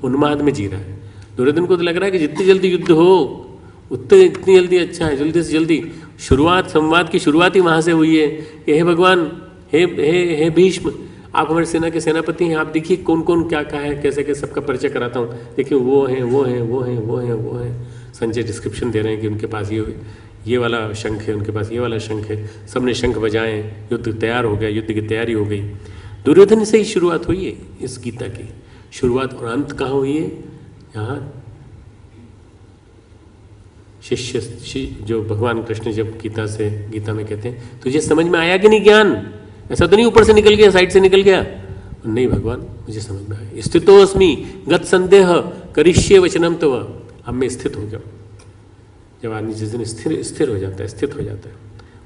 Speaker 2: उन्माद में जी रहा है। दुर्योधन को तो लग रहा है कि जितनी जल्दी युद्ध हो इतनी जल्दी अच्छा है, जल्दी से जल्दी। संवाद की शुरुआत ही वहाँ से हुई है कि हे भगवान, हे भीष्म, आप हमारी सेना के सेनापति हैं, आप देखिए कौन कौन क्या है, कैसे कैसे सबका परिचय कराता हूँ। देखिए वो हैं। संजय डिस्क्रिप्शन दे रहे हैं कि उनके पास ये वाला शंख है, उनके पास ये वाला शंख है, सबने शंख बजाए, युद्ध तैयार हो गया, युद्ध की तैयारी हो गई। दुर्योधन से ही शुरुआत हुई है इस गीता की। शुरुआत और अंत कहाँ हुई है? यहाँ शिष्य जो भगवान कृष्ण जब गीता में कहते हैं तुझे समझ में आया कि नहीं ज्ञान? ऐसा तो नहीं ऊपर से निकल गया, साइड से निकल गया। नहीं भगवान, मुझे समझ में आया। स्थितोऽस्मि गत संदेह करिष्ये वचनम तव। अब मैं स्थित हो जाऊँ। जब आदमी जिस दिन स्थिर हो जाता है,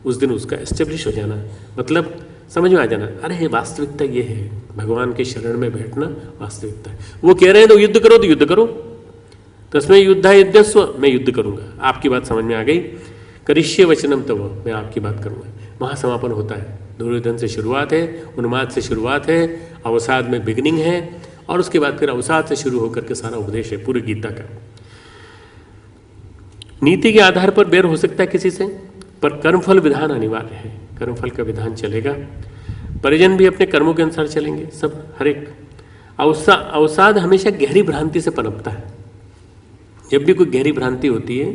Speaker 2: उस दिन उसका एस्टेब्लिश हो जाना, मतलब समझ में आ जाना, अरे वास्तविकता ये है, भगवान के शरण में बैठना वास्तविकता है। वो कह रहे हैं तो युद्ध करो, तो युद्ध करो। तस्मै युद्धायुध्यस्व, मैं युद्ध करूंगा। आपकी बात समझ में आ गई। करिष्ये वचनम तव, मैं आपकी बात करूंगा। वहाँ समापन होता है। दुर्योधन से शुरुआत है, उन्माद से शुरुआत है, अवसाद में बिगनिंग है, और उसके बाद फिर अवसाद से शुरू होकर के सारा उपदेश है पूरी गीता का। नीति के आधार पर बैर हो सकता है किसी से, पर कर्मफल विधान अनिवार्य है। कर्मफल का विधान चलेगा। परिजन भी अपने कर्मों के अनुसार चलेंगे, सब हर एक। अवसाद हमेशा गहरी भ्रांति से पनपता है। जब भी कोई गहरी भ्रांति होती है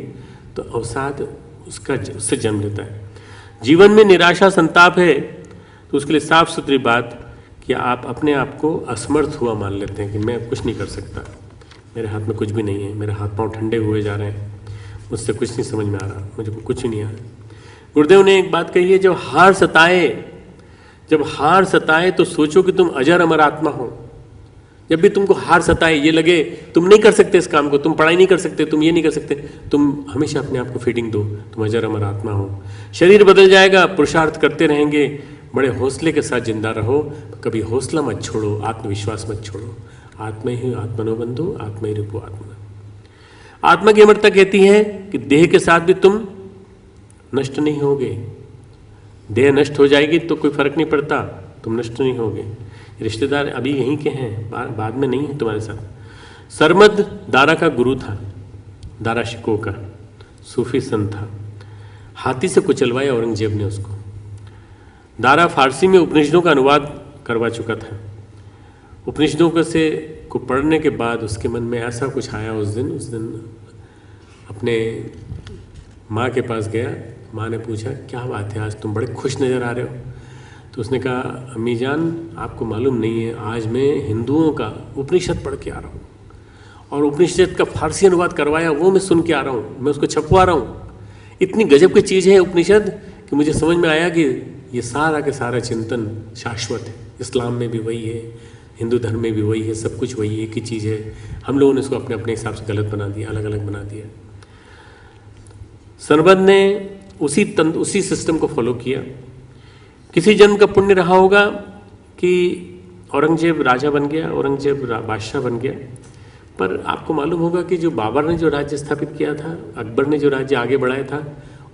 Speaker 2: तो अवसाद उससे जन्म लेता है। जीवन में निराशा संताप है तो उसके लिए साफ सुथरी बात कि आप अपने आप को असमर्थ हुआ मान लेते हैं कि मैं कुछ नहीं कर सकता, मेरे हाथ में कुछ भी नहीं है, मेरे हाथ पांव ठंडे हुए जा रहे हैं, मुझसे कुछ नहीं समझ में आ रहा, मुझे कुछ नहीं आ रहा। गुरुदेव ने एक बात कही है, जब हार सताए तो सोचो कि तुम अजर अमर आत्मा हो। जब भी तुमको हार सताए, ये लगे तुम नहीं कर सकते इस काम को, तुम पढ़ाई नहीं कर सकते, तुम ये नहीं कर सकते, तुम हमेशा अपने आप को फीडिंग दो, तुम अजर अमर आत्मा हो। शरीर बदल जाएगा, पुरुषार्थ करते रहेंगे, बड़े हौसले के साथ जिंदा रहो, कभी हौसला मत छोड़ो, आत्मविश्वास मत छोड़ो। आत्मा ही आत्मनो बंधु, आत्मा ही रिपु आत्मा। आत्मा की अमरता कहती है कि देह के साथ भी तुम नष्ट नहीं होगे। देह नष्ट हो जाएगी तो कोई फर्क नहीं पड़ता, तुम नष्ट नहीं होगे। रिश्तेदार अभी यहीं के हैं, बाद में नहीं है तुम्हारे साथ। सरमद दारा का गुरु था, दारा शिकोह का सूफी संत था। हाथी से कुचलवाया औरंगजेब ने उसको। दारा फारसी में उपनिषदों का अनुवाद करवा चुका था। उपनिषदों को पढ़ने के बाद उसके मन में ऐसा कुछ आया। उस दिन अपने माँ के पास गया। माँ ने पूछा, क्या बात है, आज तुम बड़े खुश नज़र आ रहे हो। तो उसने कहा, अम्मी जान आपको मालूम नहीं है, आज मैं हिंदुओं का उपनिषद पढ़ के आ रहा हूँ, और उपनिषद का फारसी अनुवाद करवाया, वो मैं सुन के आ रहा हूँ, मैं उसको छपवा रहा हूँ। इतनी गजब की चीज़ है उपनिषद कि मुझे समझ में आया कि ये सारा के सारा चिंतन शाश्वत है। इस्लाम में भी वही है, हिंदू धर्म में भी वही है, सब कुछ वही एक ही चीज़ है। हम लोगों ने इसको अपने अपने हिसाब से गलत बना दिया, अलग अलग बना दिया। सरबत ने उसी सिस्टम को फॉलो किया। किसी जन्म का पुण्य रहा होगा कि औरंगजेब राजा बन गया, औरंगजेब बादशाह बन गया। पर आपको मालूम होगा कि जो बाबर ने जो राज्य स्थापित किया था, अकबर ने जो राज्य आगे बढ़ाया था,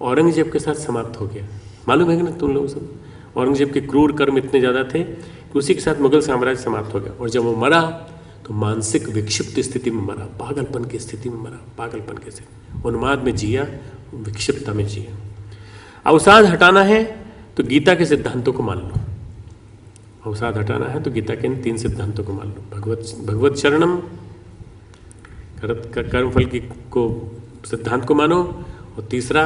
Speaker 2: औरंगजेब के साथ समाप्त हो गया। मालूम है कि ना तुम लोगों सब? औरंगजेब के क्रूर कर्म इतने ज़्यादा थे कि उसी के साथ मुगल साम्राज्य समाप्त हो गया। और जब वो मरा तो मानसिक विक्षिप्त स्थिति में मरा, पागलपन की स्थिति में मरा, पागलपन के स्थिति, उन्माद में जिया, विक्षिप्तता में जिया। अवसाद हटाना है तो गीता के सिद्धांतों को मान लो। अवसाद हटाना है तो गीता के इन 3 सिद्धांतों को मान लो। भगवत शरणम, कर्मफल को सिद्धांत को मानो, और तीसरा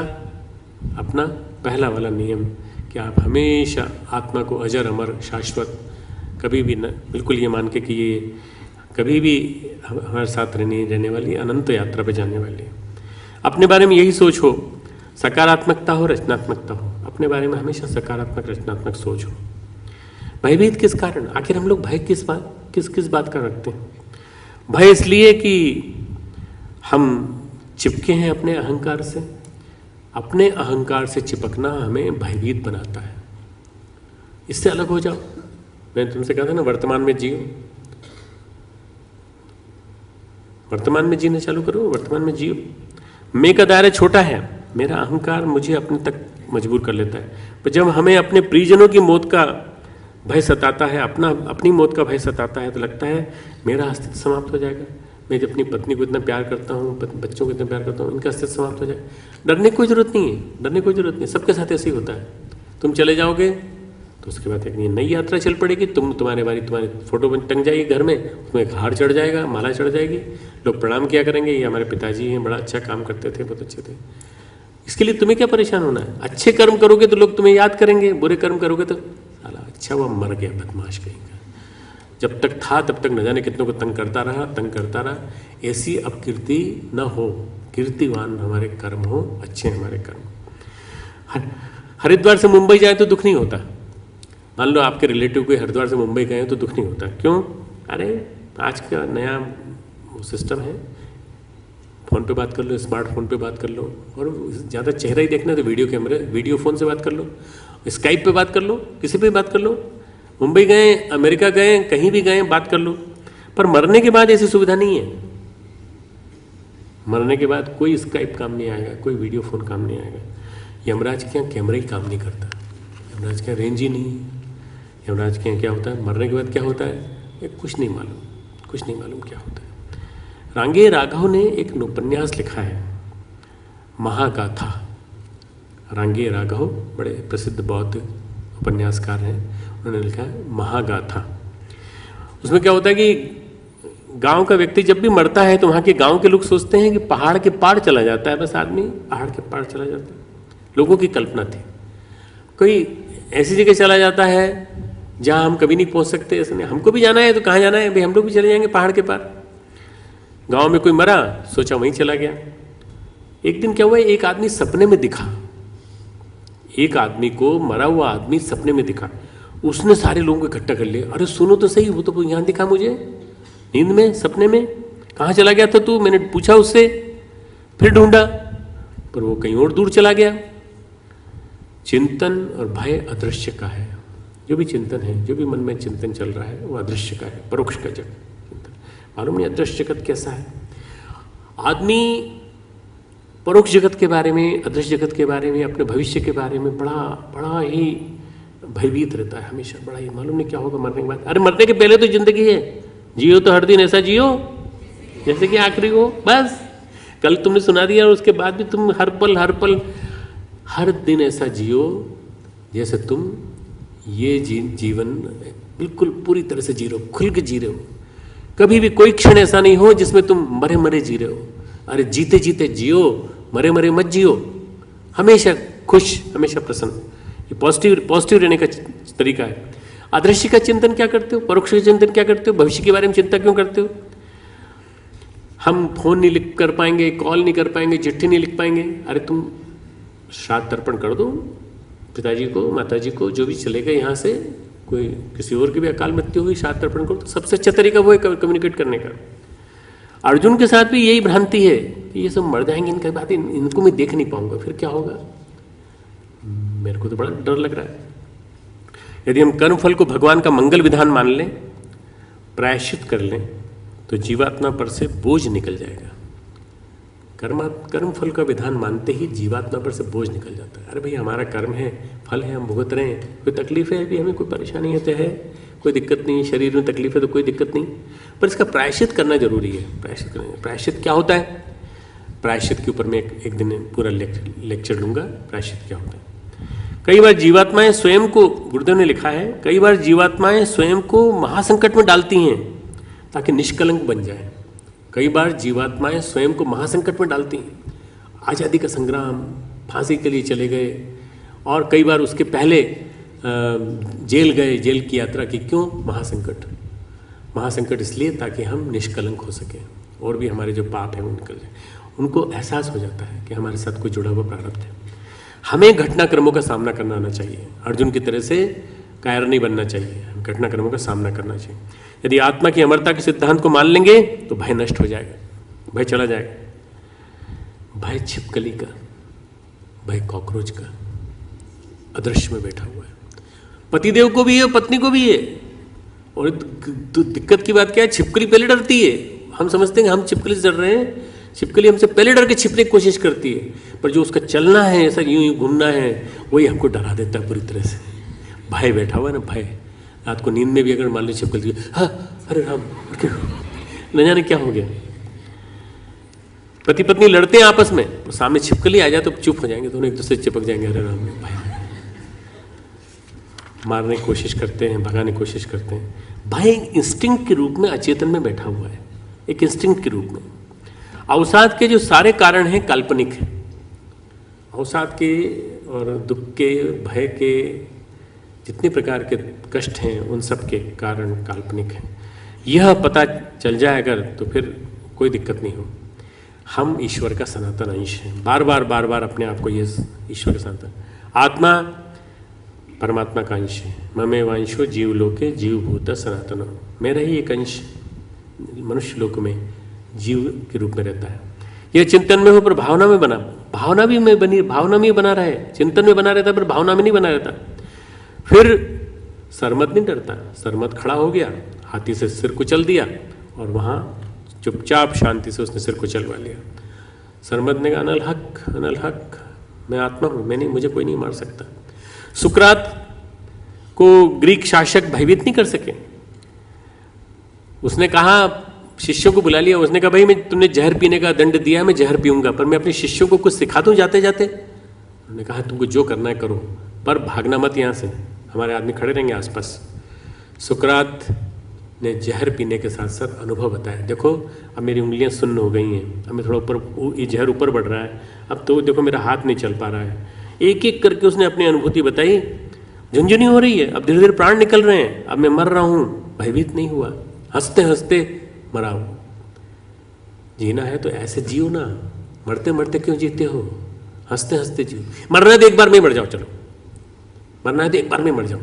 Speaker 2: अपना पहला वाला नियम कि आप हमेशा आत्मा को अजर अमर शाश्वत कभी भी न, बिल्कुल ये मान के कि ये कभी भी हमारे साथ रहने वाली अनंत यात्रा पे जाने वाली है। अपने बारे में यही सोच हो, सकारात्मकता हो, रचनात्मकता हो। अपने बारे में हमेशा सकारात्मक रचनात्मक सोच हो। भयभीत किस कारण? आखिर हम लोग भय किस बात का रखते हैं? भय इसलिए कि हम चिपके हैं अपने अहंकार से। अपने अहंकार से चिपकना हमें भयभीत बनाता है। इससे अलग हो जाओ। मैंने तुमसे कहा था ना, वर्तमान में जियो, वर्तमान में जीना चालू करो, वर्तमान में जियो। मैं का दायरा छोटा है, मेरा अहंकार मुझे अपने तक मजबूर कर लेता है। पर जब हमें अपने प्रियजनों की मौत का भय सताता है, अपनी मौत का भय सताता है, तो लगता है मेरा अस्तित्व समाप्त हो जाएगा। मैं जब अपनी पत्नी को इतना प्यार करता हूँ, बच्चों को इतना प्यार करता हूँ, इनका अस्तित्व समाप्त हो जाएगा। डरने की कोई जरूरत नहीं है, डरने की कोई जरूरत नहीं। सबके साथ ऐसे ही होता है। तुम चले जाओगे तो उसके बाद एक नई यात्रा चल पड़ेगी। तुम्हारे फोटो टंग जाएगी घर में, उसमें एक हार चढ़ जाएगा, माला चढ़ जाएगी, लोग प्रणाम किया करेंगे, ये हमारे पिताजी हैं, बड़ा अच्छा काम करते थे, बहुत अच्छे थे। इसके लिए तुम्हें क्या परेशान होना है? अच्छे कर्म करोगे तो लोग तुम्हें याद करेंगे, बुरे कर्म करोगे तो साला अच्छा वो मर गया बदमाश कहीं का, जब तक था तब तक न जाने कितनों को तंग करता रहा। ऐसी अपकीर्ति न हो, कीर्तिवान हमारे कर्म हो, अच्छे हमारे कर्म। हरिद्वार से मुंबई जाए तो दुख नहीं होता। मान लो आपके रिलेटिव कोई हरिद्वार से मुंबई गए तो दुख नहीं होता। क्यों? अरे आज का नया सिस्टम है, फ़ोन पे बात कर लो, स्मार्टफोन पे बात कर लो, और ज़्यादा चेहरा ही देखना तो वीडियो फ़ोन से बात कर लो, स्काइप पे बात कर लो, किसी पे बात कर लो। मुंबई गए, अमेरिका गए, कहीं भी गए, बात कर लो। पर मरने के बाद ऐसी सुविधा नहीं है। मरने के बाद कोई स्काइप काम नहीं आएगा, कोई वीडियो फ़ोन काम नहीं आएगा। यमराज के यहाँ कैमरा ही काम नहीं करता, यमराज के यहाँ रेंज ही नहीं है। यमराज के यहाँ क्या होता है, मरने के बाद क्या होता है, कुछ नहीं मालूम क्या होता है। रांगे राघव ने एक उपन्यास लिखा है, महागाथा। रांगे राघव बड़े प्रसिद्ध बौद्ध उपन्यासकार हैं, उन्होंने लिखा है महागाथा। उसमें क्या होता है कि गांव का व्यक्ति जब भी मरता है तो वहाँ के गांव के लोग सोचते हैं कि पहाड़ के पार चला जाता है, बस आदमी पहाड़ के पार चला जाता है। लोगों की कल्पना थी कोई ऐसी जगह चला जाता है जहाँ हम कभी नहीं पहुँच सकते। ऐसे नहीं, हमको भी जाना है तो कहाँ जाना है भाई, हम लोग भी चले जाएंगे पहाड़ के पार। गांव में कोई मरा, सोचा वहीं चला गया। एक दिन क्या हुआ, एक आदमी सपने में दिखा, एक आदमी को, मरा हुआ आदमी सपने में दिखा। उसने सारे लोगों को इकट्ठा कर लिया, अरे सुनो तो सही, वो तो यहाँ दिखा मुझे नींद में, सपने में, कहाँ चला गया था तू? मैंने पूछा उससे, फिर ढूंढा, पर वो कहीं और दूर चला गया। चिंतन और भय अदृश्य का है। जो भी चिंतन है, जो भी मन में चिंतन चल रहा है, वो अदृश्य का है, परोक्ष का जगत। मालूम नहीं अदृश्य जगत कैसा है? आदमी परोक्ष जगत के बारे में, अदृश्य जगत के बारे में, अपने भविष्य के बारे में बड़ा ही भयभीत रहता है हमेशा, बड़ा ही, मालूम नहीं क्या होगा मरने के बाद। अरे मरने के पहले तो जिंदगी है, जियो तो हर दिन ऐसा जियो जैसे कि आखिरी हो, बस। कल तुमने सुना दिया और उसके बाद भी तुम हर पल हर दिन ऐसा जियो जैसे तुम ये जीवन बिल्कुल पूरी तरह से जी रहे हो, खुल के जी रहे हो। कभी भी कोई क्षण ऐसा नहीं हो जिसमें तुम मरे मरे जी रहे हो। अरे जीते जीते जियो, मरे मरे मत जियो, हमेशा खुश, हमेशा प्रसन्न। ये पॉजिटिव रहने का तरीका है। अदृश्य का चिंतन क्या करते हो? परोक्ष का चिंतन क्या करते हो? भविष्य के बारे में चिंता क्यों करते हो? हम फोन नहीं लिख कर पाएंगे, कॉल नहीं कर पाएंगे, चिट्ठी नहीं लिख पाएंगे। अरे तुम श्राद्ध तर्पण कर दो, पिताजी को, माताजी को, जो भी चले गए यहाँ से, कोई किसी और की भी अकाल मृत्यु हुई, श्राद्ध तर्पण करो। तो सबसे अच्छा तरीका वो है कम्युनिकेट करने का। अर्जुन के साथ भी यही भ्रांति है कि ये सब मर जाएंगे, इनकी बात इनको मैं देख नहीं पाऊंगा, फिर क्या होगा? मेरे को तो बड़ा डर लग रहा है। यदि हम कर्म फल को भगवान का मंगल विधान मान लें, प्रायश्चित कर लें, तो जीवात्मा पर से बोझ निकल जाएगा। कर्म फल का विधान मानते ही जीवात्मा पर से बोझ निकल जाता है। अरे भाई हमारा कर्म है, फल है, हम भुगत रहे हैं, कोई तकलीफ है अभी, हमें कोई परेशानी है तो है, कोई दिक्कत नहीं, शरीर में तकलीफ है तो कोई दिक्कत नहीं, पर इसका प्रायश्चित करना जरूरी है। प्रायश्चित करना, प्रायश्चित क्या होता है? प्रायश्चित के ऊपर मैं एक दिन पूरा लेक्चर लूंगा, प्रायश्चित क्या होता है। कई बार जीवात्माएं स्वयं को, गुरुदेव ने लिखा है, कई बार जीवात्माएं स्वयं को महासंकट में डालती हैं ताकि निष्कलंक बन जाए। कई बार जीवात्माएं स्वयं को महासंकट में डालती हैं। आज़ादी का संग्राम, फांसी के लिए चले गए, और कई बार उसके पहले जेल गए, जेल की यात्रा की। क्यों? महासंकट इसलिए ताकि हम निष्कलंक हो सकें और भी हमारे जो पाप हैं वो निकल जाए। उनको एहसास हो जाता है कि हमारे साथ कोई जुड़ा हुआ प्रारब्ध है। हमें घटनाक्रमों का सामना करना आना चाहिए। अर्जुन की तरह से कायर नहीं बनना चाहिए, घटनाक्रमों का सामना करना चाहिए। यदि आत्मा की अमरता के सिद्धांत को मान लेंगे तो भय नष्ट हो जाएगा, भय चला जाएगा। भय छिपकली का, भय कॉकरोच का, अदृश्य में बैठा हुआ है। पतिदेव को भी है, पत्नी को भी है। और दिक्कत की बात क्या है? छिपकली पहले डरती है। हम समझते हैं कि हम छिपकली से डर रहे हैं, छिपकली हमसे पहले डर के छिपने की कोशिश करती है, पर जो उसका चलना है, ऐसा यूं घूमना है, वही हमको डरा देता है पूरी तरह से। भय बैठा हुआ है ना, भय। रात को नींद में भी अगर मान लो छिपकली, हाँ अरे राम, न जाने क्या हो गया। पति पत्नी लड़ते हैं आपस में, तो सामने छिपकली आ जाए तो चुप हो जाएंगे, दोनों एक दूसरे से चिपक जाएंगे। अरे राम, भय। मारने की कोशिश करते हैं, भगाने की कोशिश करते हैं। भय इंस्टिंक्ट के रूप में अचेतन में बैठा हुआ है, एक इंस्टिंक्ट के रूप में। अवसाद के जो सारे कारण हैं काल्पनिक हैं। अवसाद के और दुख के, भय के, जितने प्रकार के कष्ट हैं, उन सब के कारण काल्पनिक हैं। यह पता चल जाए अगर, तो फिर कोई दिक्कत नहीं हो। हम ईश्वर का सनातन अंश हैं। बार बार अपने आप को ये ईश्वर का सनातन, आत्मा परमात्मा का अंश है। ममे वांशो जीव लोके जीव भूत सनातन। मेरा ही एक अंश मनुष्य लोक में जीव के रूप में रहता है। यह चिंतन में हो पर भावना में बना, भावना में बना रहा है, चिंतन में बना रहता है पर भावना में नहीं बना रहता। फिर सरमद नहीं डरता, सरमद खड़ा हो गया, हाथी से सिर कुचल दिया और वहाँ चुपचाप शांति से उसने सिर कुचलवा लिया। सरमद ने कहा अनल हक, मैं आत्मा हूँ, मैं नहीं, मुझे कोई नहीं मार सकता। सुकरात को ग्रीक शासक भयभीत नहीं कर सके। उसने कहा, शिष्यों को बुला लिया, उसने कहा भाई मैं तुमने जहर पीने का दंड दिया, मैं जहर पीऊंगा, पर मैं अपने शिष्यों को कुछ सिखा दूं जाते जाते। उन्होंने कहा तुमको जो करना है करो, पर भागना मत यहाँ से, हमारे आदमी खड़े रहेंगे आसपास। सुकरात ने जहर पीने के साथ साथ अनुभव बताया। देखो अब मेरी उंगलियां सुन्न हो गई हैं, अब मैं थोड़ा ऊपर, ये जहर ऊपर बढ़ रहा है, अब तो देखो मेरा हाथ नहीं चल पा रहा है। एक एक करके उसने अपनी अनुभूति बताई। झुंझुनी हो रही है, अब धीरे धीरे प्राण निकल रहे हैं, अब मैं मर रहा हूँ, भयभीत नहीं हुआ, हंसते हंसते मरा हूँ। जीना है तो ऐसे जियो ना, मरते मरते क्यों जीते हो? हंसते हंसते जियो। मरना है तो एक बार में मर जाओ, चलो मरना है तो एक बार में मर जाओ।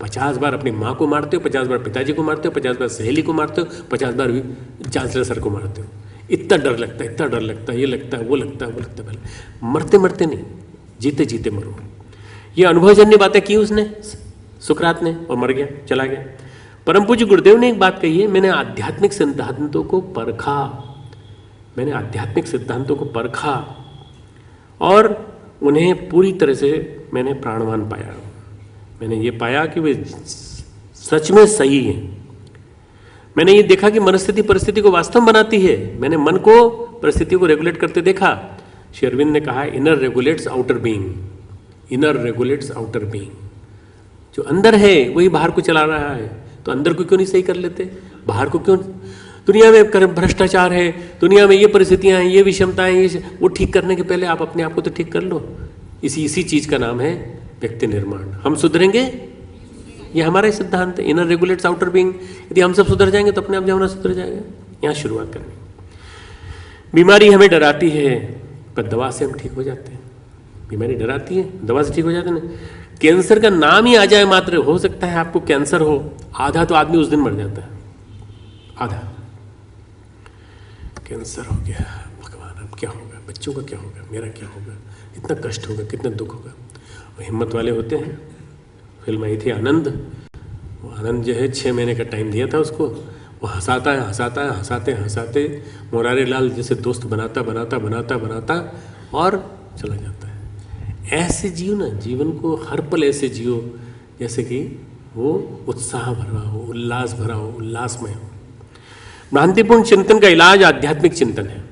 Speaker 2: 50 बार अपनी माँ को मारते हो, 50 बार पिताजी को मारते हो, 50 बार सहेली को मारते हो, 50 बार भी चांसलर सर को मारते हो। इतना डर लगता है, इतना डर लगता है, ये लगता है, वो लगता है, वो लगता है। पहले मरते मरते नहीं, जीते जीते मरो। ये अनुभवजन्य बातें की उसने, सुकरात ने, और मर गया, चला गया। परम पूज्य गुरुदेव ने एक बात कही है, मैंने आध्यात्मिक सिद्धांतों को परखा, मैंने आध्यात्मिक सिद्धांतों को परखा और उन्हें पूरी तरह से मैंने प्राणवान पाया। मैंने ये पाया कि वे सच में सही हैं। मैंने ये देखा कि मनस्थिति परिस्थिति को वास्तव में बनाती है। मैंने मन को परिस्थितियों को रेगुलेट करते देखा। श्री अरविंद ने कहा inner regulates outer being, inner regulates outer being. जो अंदर है वही बाहर को चला रहा है, तो अंदर को क्यों नहीं सही कर लेते? बाहर को क्यों? दुनिया में भ्रष्टाचार है, दुनिया में ये परिस्थितियां हैं, ये विषमताएं, ये वो ठीक करने के पहले आप अपने आप को तो ठीक कर लो। इसी चीज का नाम है व्यक्ति निर्माण। हम सुधरेंगे, ये हमारा ही सिद्धांत है, इनर रेगुलेट्स आउटर बीइंग। यदि हम सब सुधर जाएंगे तो अपने आप जमाना सुधर जाएगा। यहाँ शुरुआत करनी। बीमारी हमें डराती है पर दवा से हम ठीक हो जाते हैं। बीमारी डराती है, दवा से ठीक हो जाते हैं ना। कैंसर का नाम ही आ जाए मात्र, हो सकता है आपको कैंसर हो, आधा तो आदमी उस दिन मर जाता है, आधा। कैंसर हो गया, भगवान अब क्या होगा, बच्चों का क्या होगा, मेरा क्या होगा, इतना कष्ट होगा, कितना दुख होगा। वो हिम्मत वाले होते हैं। फिल्म आई थी आनंद, वो आनंद जो है 6 महीने का टाइम दिया था उसको, वो हंसाता है, हंसाता है, हंसाते हंसाते मुरारी लाल जैसे दोस्त बनाता बनाता बनाता बनाता और चला जाता है। ऐसे जियो ना, जीवन को हर पल ऐसे जियो जैसे कि वो उत्साह भरा हो, उल्लास भरा हो, उल्लासमय हो। भ्रांतिपूर्ण चिंतन का इलाज आध्यात्मिक चिंतन है।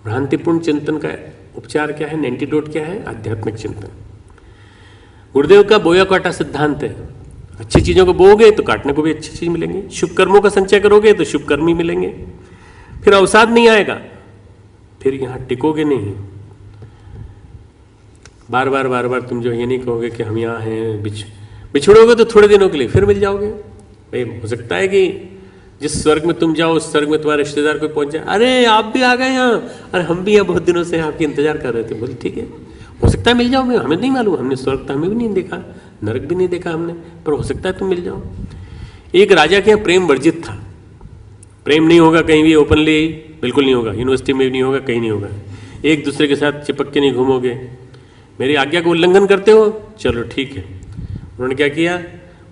Speaker 2: भ्रांतिपूर्ण चिंतन का उपचार क्या है, एंटीडोट क्या है? आध्यात्मिक चिंतन। गुरुदेव का बोया काटा सिद्धांत है। अच्छी चीजों को बोओगे तो काटने को भी अच्छी चीज मिलेंगी। शुभ कर्मों का संचय करोगे तो शुभ कर्म ही मिलेंगे। फिर अवसाद नहीं आएगा, फिर यहां टिकोगे नहीं। बार बार तुम जो ये नहीं कहोगे कि हम यहाँ हैं, बिछड़ोगे तो थोड़े दिनों के लिए, फिर मिल जाओगे। भाई हो सकता है कि जिस स्वर्ग में तुम जाओ उस स्वर्ग में तुम्हारे रिश्तेदार कोई पहुंच जाए, अरे आप भी आ गए यहाँ, अरे हम भी यहाँ बहुत दिनों से आपकी इंतजार कर रहे थे। बोले ठीक है, हो सकता है मिल जाओ। हमें नहीं मालूम, हमने स्वर्ग तो हमें भी नहीं देखा, नरक भी नहीं देखा हमने, पर हो सकता है तुम मिल जाओ। एक राजा के यहाँ प्रेम वर्जित था। प्रेम नहीं होगा कहीं भी ओपनली, बिल्कुल नहीं होगा, यूनिवर्सिटी में भी नहीं होगा, कहीं नहीं होगा। एक दूसरे के साथ चिपक के नहीं घूमोगे। मेरी आज्ञा को उल्लंघन करते हो, चलो ठीक है। उन्होंने क्या किया,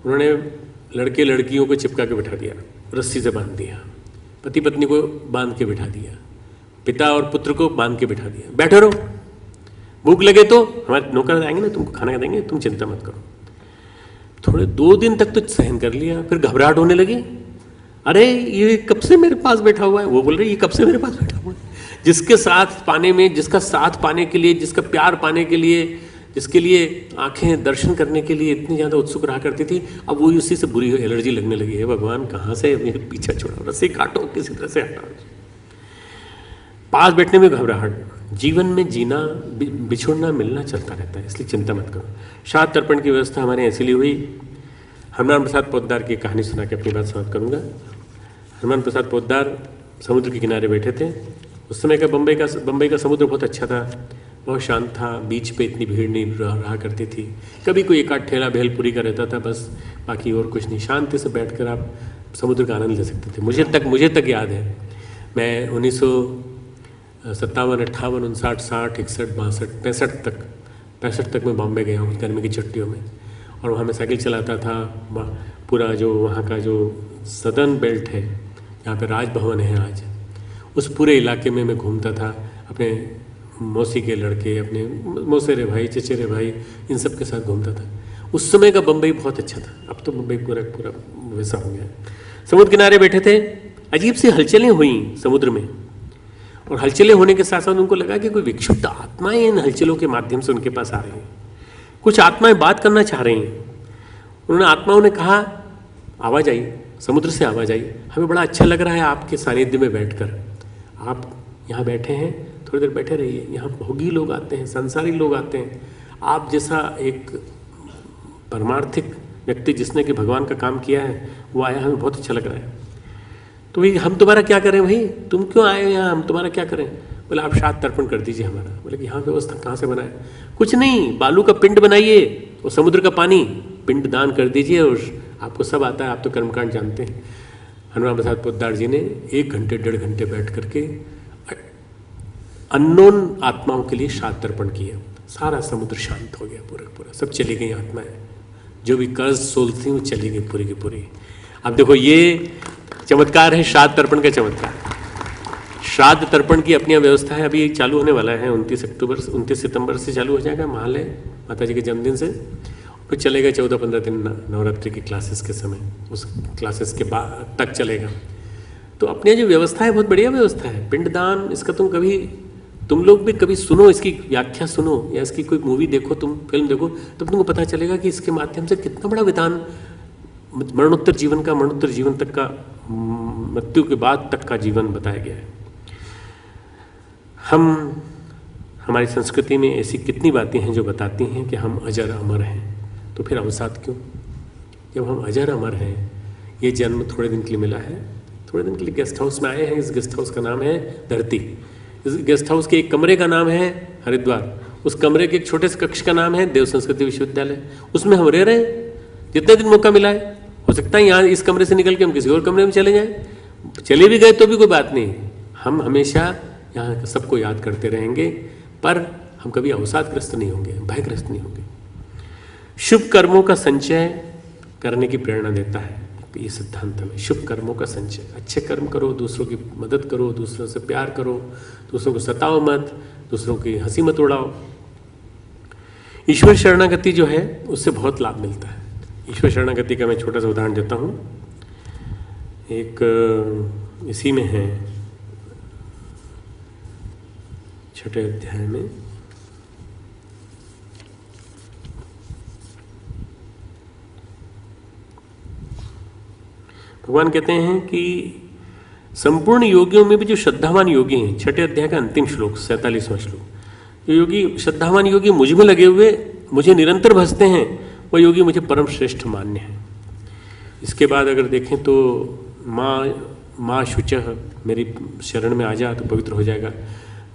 Speaker 2: उन्होंने लड़के लड़कियों को चिपका के बिठा दिया, रस्सी से बांध दिया। पति पत्नी को बांध के बिठा दिया, पिता और पुत्र को बांध के बिठा दिया। बैठे रहो, भूख लगे तो हमारे नौकर आएंगे ना, तुमको खाना देंगे, तुम चिंता मत करो। थोड़े 2 दिन तक तो सहन कर लिया, फिर घबराहट होने लगी। अरे ये कब से मेरे पास बैठा हुआ है, वो बोल रही ये कब से मेरे पास बैठा हुआ है। जिसके साथ पाने में, जिसका साथ पाने के लिए, जिसका प्यार पाने के लिए, जिसके लिए आंखें दर्शन करने के लिए इतनी ज़्यादा उत्सुक रहा करती थी, अब वो उसी से बुरी एलर्जी लगने लगी है। भगवान कहाँ से मेरे पीछा छोड़ा, रस्सी काटो, किसी तरह से हटाओ। पास बैठने में घबराहट। जीवन में जीना, बिछुड़ना मिलना चलता रहता है, इसलिए चिंता मत करो। श्राद्ध तर्पण की व्यवस्था हमारे यहाँ इसीलिए हुई। हनुमान प्रसाद पोद्दार की कहानी सुना के अपनी बात समाप्त करूँगा। हनुमान प्रसाद पोद्दार समुद्र के किनारे बैठे थे। उस समय का बम्बई का समुद्र बहुत अच्छा था, बहुत शांत था। बीच पे इतनी भीड़ नहीं रहा करती थी। कभी कोई एक आध ठेला भेलपुरी का रहता था, बस, बाकी और कुछ नहीं। शांति से बैठकर आप समुद्र का आनंद ले सकते थे। मुझे तक याद है, मैं 1957, 58, 59, 60, 61, 62, 65 तक मैं बॉम्बे गया हूँ गर्मी की छुट्टियों में। और वहाँ मैं साइकिल चलाता था। पूरा जो वहाँ का जो सदर्न बेल्ट है, जहाँ पे राजभवन है आज, उस पूरे इलाके में मैं घूमता था। अपने मौसी के लड़के, अपने मौसेरे भाई, चचेरे भाई, इन सब के साथ घूमता था। उस समय का बम्बई बहुत अच्छा था। अब तो मुंबई पूरा वैसा हो गया। समुद्र किनारे बैठे थे, अजीब सी हलचलें हुई समुद्र में। और हलचलें होने के साथ साथ उनको लगा कि कोई विक्षुब्ध आत्माएं इन हलचलों के माध्यम से उनके पास आ रही हैं। कुछ आत्माएं बात करना चाह रही हैं। उन्होंने आत्माओं ने कहा, आवाज़ आई, समुद्र से आवाज़ आई, हमें बड़ा अच्छा लग रहा है आपके सानिध्य में बैठकर। आप यहाँ बैठे हैं, थोड़ी देर बैठे रहिए। यहाँ भोगी लोग आते हैं, संसारी लोग आते हैं। आप जैसा एक परमार्थिक व्यक्ति जिसने कि भगवान का काम किया है, वो आया, हमें बहुत अच्छा लग रहा है। तो भाई हम तुम्हारा क्या करें, भाई तुम क्यों आए हो यहाँ, हम तुम्हारा क्या करें। बोले आप श्राद्ध तर्पण कर दीजिए हमारा। बोले कि यहाँ व्यवस्था कहाँ से बनाए? कुछ नहीं, बालू का पिंड बनाइए और समुद्र का पानी पिंड दान कर दीजिए और आपको सब आता है, आप तो कर्मकांड जानते हैं। हनुमान प्रसाद पोद्दार जी ने 1 घंटे 1.5 घंटे बैठ करके अननोन आत्माओं के लिए श्राद्ध तर्पण किया। सारा समुद्र शांत हो गया, पूरा सब चली गई आत्माएं, जो भी कर्ज सोल थी वो चली गई पूरी की पूरी। अब देखो ये चमत्कार है श्राद्ध तर्पण का चमत्कार। श्राद्ध तर्पण की अपनी व्यवस्था है, अभी चालू होने वाला है 29 सितंबर से चालू हो जाएगा, महालय माता जी के जन्मदिन से, फिर चलेगा 14-15 दिन नवरात्रि की क्लासेस के समय, उस क्लासेस के बाद तक चलेगा। तो अपनी जो व्यवस्था है बहुत बढ़िया व्यवस्था है। पिंडदान, इसका तुम लोग भी कभी सुनो, इसकी व्याख्या सुनो या इसकी कोई मूवी देखो, तुम फिल्म देखो, तब तुमको पता चलेगा कि इसके माध्यम से कितना बड़ा विधान मरणोत्तर जीवन तक का, मृत्यु के बाद तक का जीवन बताया गया है। हमारी संस्कृति में ऐसी कितनी बातें हैं जो बताती हैं कि हम अजर अमर हैं, तो फिर अवसाद क्यों? जब हम अजर अमर हैं, ये जन्म थोड़े दिन के लिए मिला है, थोड़े दिन के लिए गेस्ट हाउस में आए हैं। इस गेस्ट हाउस का नाम है धरती। इस गेस्ट हाउस के एक कमरे का नाम है हरिद्वार, उस कमरे के एक छोटे से कक्ष का नाम है देव संस्कृति विश्वविद्यालय। उसमें हम रह रहे हैं जितने दिन मौका मिला है। हो सकता है यहाँ इस कमरे से निकल के हम किसी और कमरे में चले जाएं, चले भी गए तो भी कोई बात नहीं, हम हमेशा यहाँ सबको याद करते रहेंगे, पर हम कभी अवसादग्रस्त नहीं होंगे, भयग्रस्त नहीं होंगे। शुभ कर्मों का संचय करने की प्रेरणा देता है ये सिद्धांत में। शुभ कर्मों का संचय, अच्छे कर्म करो, दूसरों की मदद करो, दूसरों से प्यार करो, दूसरों को सताओ मत, दूसरों की हंसी मत उड़ाओ। ईश्वर शरणागति जो है उससे बहुत लाभ मिलता है। ईश्वर शरणागति का मैं छोटा सा उदाहरण देता हूँ। एक इसी में है 6ठे अध्याय में, भगवान कहते हैं कि संपूर्ण योगियों में भी जो श्रद्धावान योगी हैं, 6ठे अध्याय का अंतिम श्लोक 47वां श्लोक, जो योगी श्रद्धावान योगी मुझ में लगे हुए मुझे निरंतर भजते हैं, वह योगी मुझे परम श्रेष्ठ मान्य है। इसके बाद अगर देखें तो माँ शुचः, मेरी शरण में आ जा तो पवित्र हो जाएगा।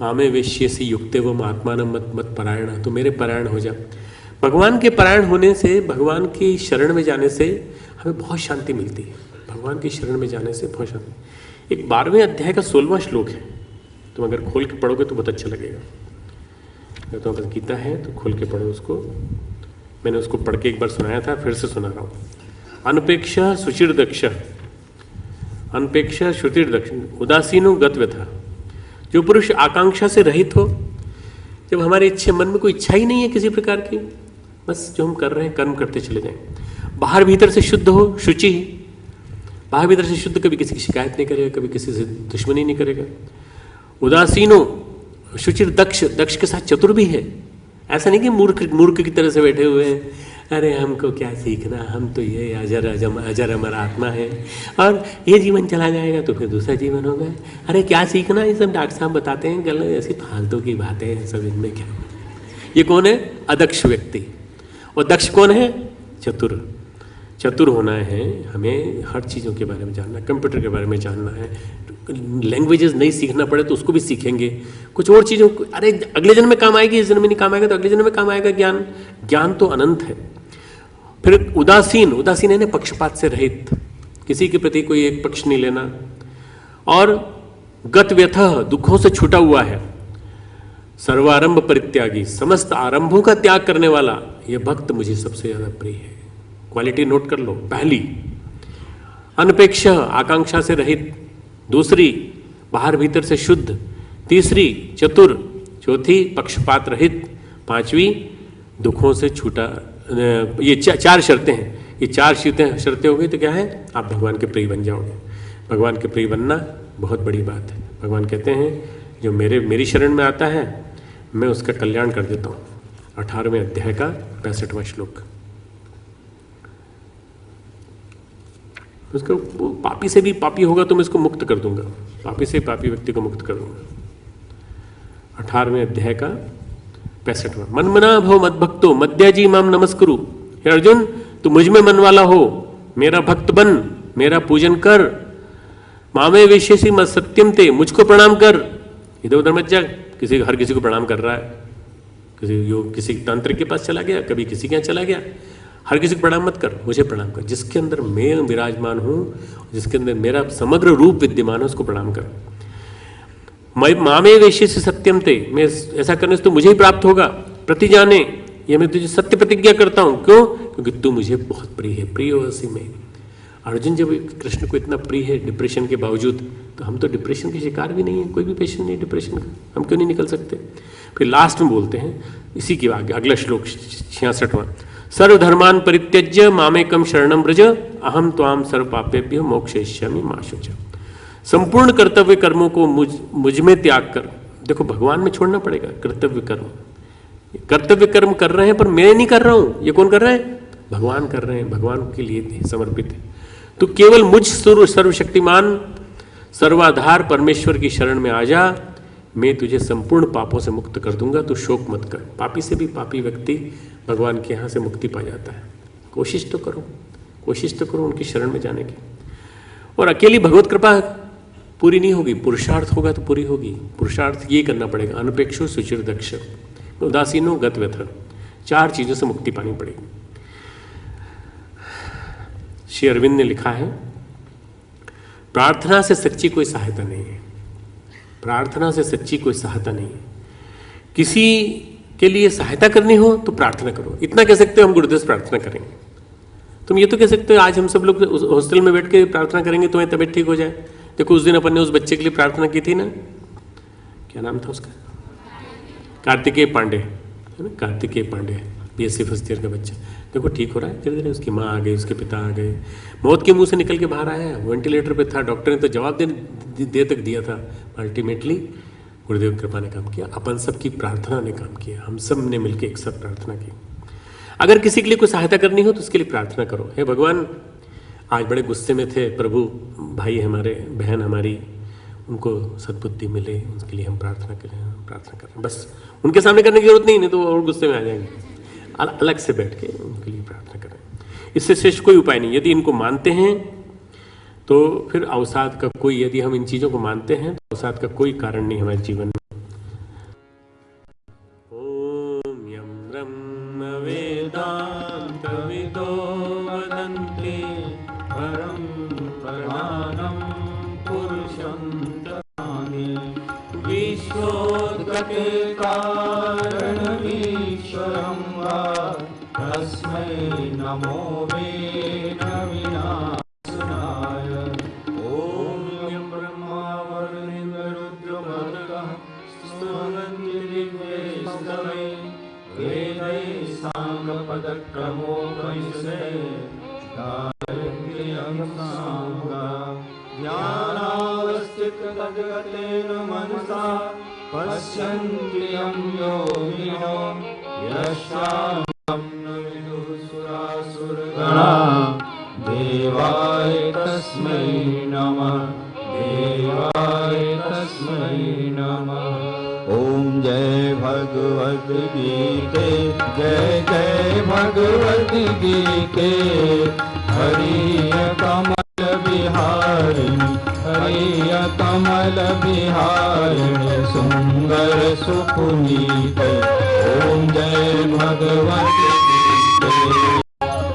Speaker 2: मामे वेश्यसि युक्ते वो आत्मान मत परायण, तो मेरे परायण हो जा। भगवान के परायण होने से, भगवान की शरण में जाने से हमें बहुत शांति मिलती है। भगवान की शरण में जाने से बहुत शांति। एक 12वें अध्याय का 16वां श्लोक है, तुम अगर खोल के पढ़ोगे तो बहुत अच्छा लगेगा। अगर तुम्हारे पास गीता है तो खोल के पढ़ो उसको। मैंने उसको पढ़ के एक बार सुनाया था, फिर से सुना रहा हूँ। अनपेक्षा शुचिर्दक्ष, अनपेक्षा श्रुतिर्दक्ष, उदासीनो गतव्यथा। जो पुरुष आकांक्षा से रहित हो, जब हमारे इच्छे, मन में कोई इच्छा ही नहीं है किसी प्रकार की, बस जो हम कर रहे हैं कर्म करते चले जाएं। बाहर भीतर से शुद्ध हो, शुचि, बाहर भीतर से शुद्ध, कभी किसी की शिकायत नहीं करेगा, कभी किसी से दुश्मनी नहीं करेगा। उदासीनो शुचिर दक्ष, दक्ष के साथ चतुर भी है। ऐसा नहीं कि मूर्ख की तरह से बैठे हुए हैं, अरे हमको क्या सीखना, हम तो ये अजर अमर आत्मा है और ये जीवन चला जाएगा तो फिर दूसरा जीवन होगा, अरे क्या सीखना, ये सब डॉक्टर साहब बताते हैं, गलत ऐसी फालतू की बातें हैं सब, इनमें क्या। ये कौन है? अदक्ष व्यक्ति। और दक्ष कौन है? चतुर। चतुर होना है, हमें हर चीज़ों के बारे में जानना है, कंप्यूटर के बारे में जानना है, लैंग्वेजेस नहीं सीखना पड़े तो उसको भी सीखेंगे, कुछ और चीज़ों को, अरे अगले जन्म में काम आएगी, इस जन्म में नहीं काम आएगा तो अगले जन्म में काम आएगा। ज्ञान तो अनंत है। फिर उदासीन, उदासीन है ना पक्षपात से रहित, किसी के प्रति कोई एक पक्ष नहीं लेना। और गत व्यथः, दुखों से छूटा हुआ है। सर्वारंभ परित्यागी, समस्त आरंभों का त्याग करने वाला, यह भक्त मुझे सबसे ज्यादा प्रिय है। क्वालिटी नोट कर लो। पहली अनपेक्षा, आकांक्षा से रहित। दूसरी बाहर भीतर से शुद्ध। तीसरी चतुर। चौथी पक्षपात रहित। पांचवी दुखों से छूटा। ये चार शर्तें हैं। ये चार शर्तें हो गई तो क्या है? आप भगवान के प्रिय बन जाओगे। भगवान के प्रिय बनना बहुत बड़ी बात है। भगवान कहते हैं जो मेरी शरण में आता है मैं उसका कल्याण कर देता हूँ। 18वें अध्याय का 65वां श्लोक। उसको पापी से भी पापी होगा तो मैं इसको मुक्त कर दूंगा, पापी से पापी व्यक्ति को मुक्त कर दूंगा। 18वें अध्याय का 65वां। मनमना भव मद्भक्तो मद्याजी माम नमस्कुरु। हे अर्जुन, तू मुझ में मन वाला हो, मेरा भक्त बन, मेरा पूजन कर। मामे विशेषी मत सत्यम ते, मुझको प्रणाम कर। इधर उधर मत जा, हर किसी को प्रणाम कर रहा है, किसी तांत्रिक के पास चला गया, कभी किसी के यहाँ चला गया, हर किसी को प्रणाम मत कर, मुझे प्रणाम कर। जिसके अंदर मैं विराजमान हूँ, जिसके अंदर मेरा समग्र रूप विद्यमान है, उसको प्रणाम कर। मामे वैश्य से सत्यम ते, मैं ऐसा करने से तो मुझे ही प्राप्त होगा। प्रति जाने, ये मैं तुझे सत्य प्रतिज्ञा करता हूँ। क्यों? क्योंकि तू मुझे बहुत प्रिय है, प्रिय वसी में। अर्जुन जब कृष्ण को इतना प्रिय है डिप्रेशन के बावजूद, तो हम तो डिप्रेशन के शिकार भी नहीं है, कोई भी पेशेंट नहीं डिप्रेशन का, हम क्यों नहीं निकल सकते? फिर लास्ट में बोलते हैं इसी के आगे अगला श्लोक 66वां, सर्वधर्मान परित्यज्य मामेकम शरणम व्रज अहम त्वाम सर्व पापेभ्यो मोक्षयिष्यामि मा शुचः। संपूर्ण कर्तव्य कर्मों को मुझ में त्याग कर, देखो भगवान में छोड़ना पड़ेगा कर्तव्य कर्म। कर्तव्य कर्म कर रहे हैं पर मैं नहीं कर रहा हूं, ये कौन कर रहा है? भगवान कर रहे हैं, भगवान के लिए समर्पित है। तो केवल मुझ सर्वशक्तिमान सर्वाधार परमेश्वर की शरण में आ जा, मैं तुझे संपूर्ण पापों से मुक्त कर दूंगा, तू शोक मत कर। पापी से भी पापी व्यक्ति भगवान के यहाँ से मुक्ति पा जाता है। कोशिश तो करो, कोशिश तो करो उनकी शरण में जाने की। और अकेली भगवत कृपा पूरी नहीं होगी, पुरुषार्थ होगा तो पूरी होगी। पुरुषार्थ ये करना पड़ेगा, अनपेक्षो सुचिर दक्ष उदासीनो गत व्यथ, 4 चीजों से मुक्ति पानी पड़ेगी। श्री अरविंद ने लिखा है, प्रार्थना से सच्ची कोई सहायता नहीं है, प्रार्थना से सच्ची कोई सहायता नहीं है। किसी के लिए सहायता करनी हो तो प्रार्थना करो। इतना कह सकते हो हम गुरुदेव से प्रार्थना करेंगे। तुम ये तो कह सकते हो आज हम सब लोग हॉस्टल में बैठ के प्रार्थना करेंगे तुम्हें तबीयत ठीक हो जाए। देखो उस दिन अपन ने उस बच्चे के लिए प्रार्थना की थी ना, क्या नाम था उसका? कार्तिकेय पांडे, है ना? Kartikeya Pandey, BSc first year का बच्चा। देखो ठीक हो रहा है धीरे धीरे, उसकी माँ आ गई, उसके पिता आ गए, मौत के मुंह से निकल के बाहर आया, वेंटिलेटर पे था, डॉक्टर ने तो जवाब देर तक दिया था। अल्टीमेटली गुरुदेव कृपा ने काम किया, अपन सबकी प्रार्थना ने काम किया, हम सब ने मिलकर एक साथ प्रार्थना की। अगर किसी के लिए कोई सहायता करनी हो तो उसके लिए प्रार्थना करो। हे भगवान, आज बड़े गुस्से में थे प्रभु, भाई हमारे, बहन हमारी, उनको सद्बुद्धि मिले, उसके लिए हम प्रार्थना करें। बस उनके सामने करने की जरूरत नहीं तो और गुस्से में आ जाएंगे। अलग से बैठ के उनके लिए प्रार्थना करें, इससे श्रेष्ठ कोई उपाय नहीं। यदि इनको मानते हैं तो फिर अवसाद का कोई, यदि हम इन चीजों को मानते हैं तो अवसाद का कोई कारण नहीं हमारे जीवन में। ओम यम ब्रह्म वेदांत विदो वदन्ति परम प्रधानम पुरुषं तमामि विश्वोत्पत्ते कारणमीश्वरं वा तस्मै नमो विनाशनाय। ओम यं ब्रह्मा वरुणेन्द्ररुद्रमरुतः स्तुवन्ति दिव्यैस्तवैः वेदैः साङ्गपदक्रमोपनिषदैः ज्ञानावस्थिततद्गतेन मनसा पश्यन्ति यं योगिनो यस्याहं न विदुः सुरासुरगणा देवाय तस्मै नमः, देवाय तस्मै नमः। ओम जय भगवद गीते, जय जय भगवद गीते। हरिय कमल बिहारिणी, हरिय कमल बिहारिणी सुंदर सुपुनीते। ओम जय भगवद गीते।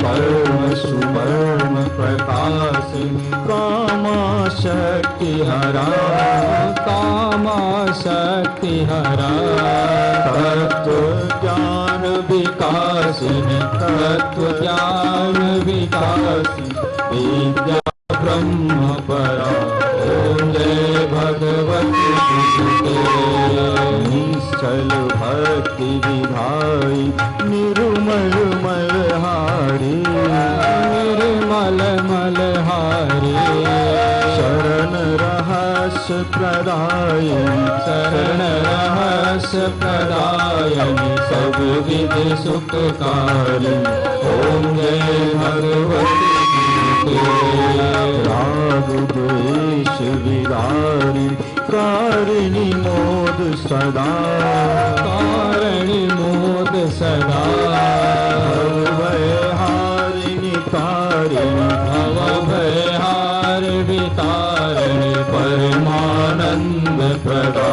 Speaker 2: परम सुवर्म प्रकाशिनी कामा शक्ति हरा, कामा शक्ति हरा। तत्व ज्ञान विकासिनी, तत्व ज्ञान विकासिनी विद्या ब्रह्म परा। ओम जय भगवती गीते। निश्चल भक्ति विधाई निर्मल मलहारी, निर्मल मलहारी। शरण रहस्य प्रदायिनी, शरण रहस्य प्रदायिनी सब विधि सुखकारी। ओम जय भगवती गीते। राग द्वेष विदारी कारिणी मोद सदा, कारिणी मोद सदा। भवभयहारिणी तारिणी, भवभयहारिणी तारिणी परमानंद प्रदा।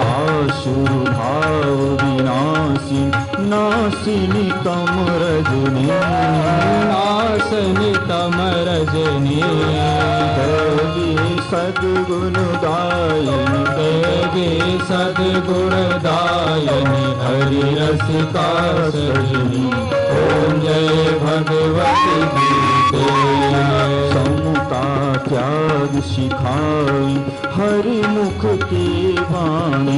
Speaker 3: आसुर भाव विनाशी नासिनी तम रजनी नासिनी तम रजनी देवी सद्गुण दायिनी देवी सद्गुण दायिनी हरि रसिका सजनी ओम जय भगवती गीते समता त्याग सिखाई हरि मुख की वाणी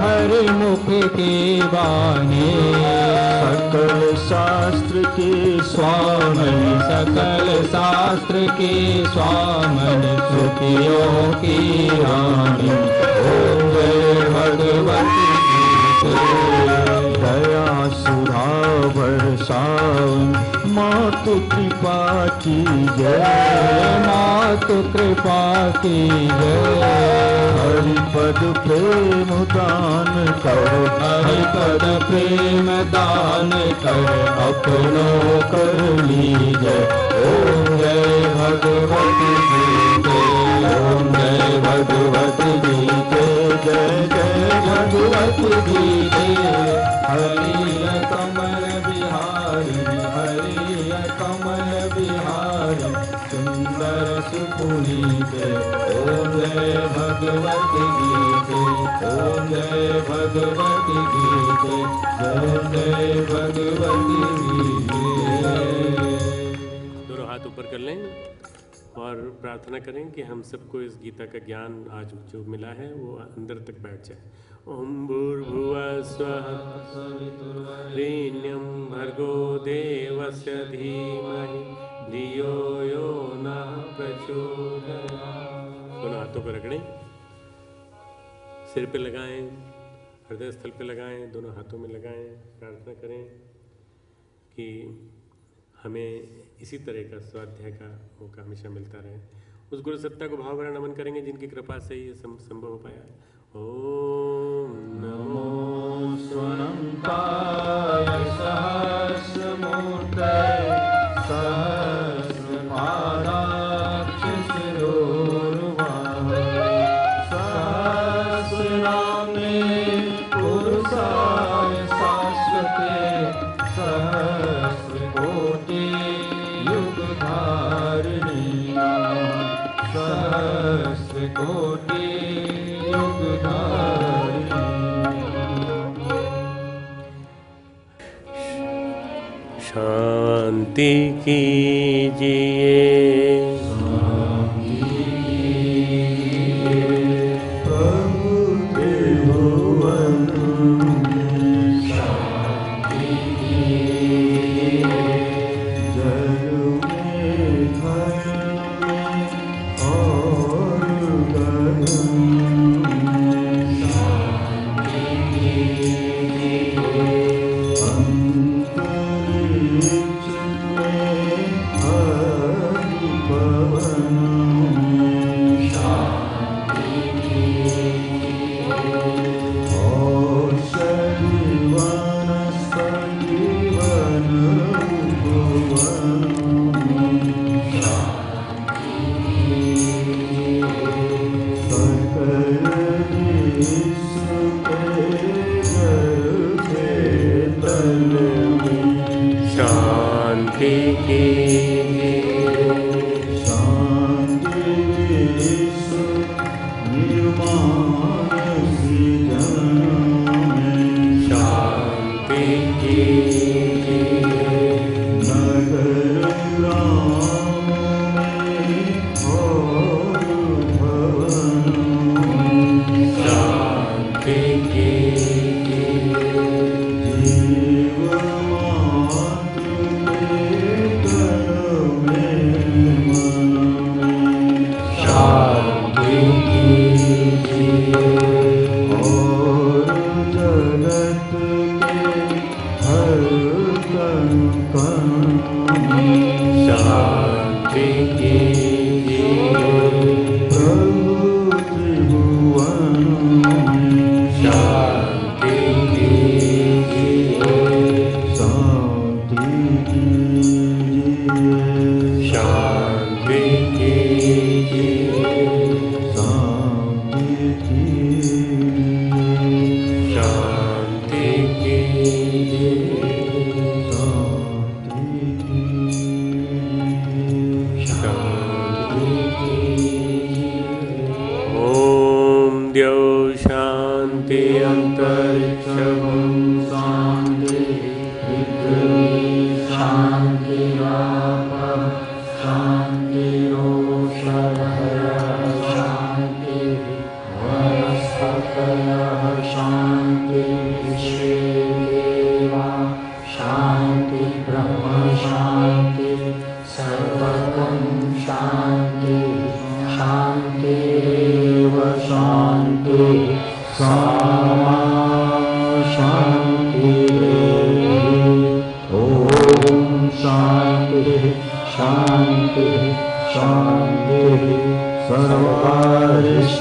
Speaker 3: हरि मुख की वाणी सकल शास्त्र के स्वामी सकल शास्त्र के स्वामी श्रुतियों की रानी ओम जय भगवती दया सुधा बरसाई मातु कृपा की जय मातु कृपा की जय हरि पद प्रेम दान कर हरि पद प्रेम दान कर अपनों कर लीजय ओम जय भगवती गीते ओम जय भगवती गीते जय जय भगवती गीते हरि कमल बिहारी हरि कमल बिहारी सुंदर सुपुनीत ओम जय भगवती गीते ओम जय भगवती गीते ओम जय भगवती गीते।
Speaker 2: दोनों हाथ ऊपर कर लें और प्रार्थना करें कि हम सबको इस गीता का ज्ञान आज जो मिला है वो अंदर तक बैठ जाए। ओम भूर्भुवः स्वः सवितुर्वरेण्यं भर्गो देवस्य धीमहि धियो यो नः प्रचोदयात्। दोनों हाथों पर रगड़ें, सिर पे लगाएं, हृदय स्थल पे लगाएं, दोनों हाथों में लगाएं। प्रार्थना करें कि हमें इसी तरह का स्वाध्याय का मौका हमेशा मिलता रहे। उस गुरु सत्ता को भाव भरा नमन करेंगे जिनकी कृपा से ये संभव हो पाया। ओम नमो
Speaker 3: स्वनंताय सहस्रमूर्तये सहस्रपादाक्ष शिरोरुबाहुः सहस्रनामे पुरुषाय शाश्वते सहस्रकोटि युगधारिणी सहस्रकोटि युगधारिणी।
Speaker 2: शांति कीजिए शांति अंतरिक्षं शांति
Speaker 3: पृथ्वी शान्तिरापः शान्तिरोषधयः शान्तिः वनस्पतयः शान्तिः विश्वे देवा शान्तिः ब्रह्म शान्तिः सर्वगं शान्तिः शान्तिरेव शान्तिः सामा शान्तिरेव। ॐ शान्तिः शान्तिः शान्तिः सर्वारिष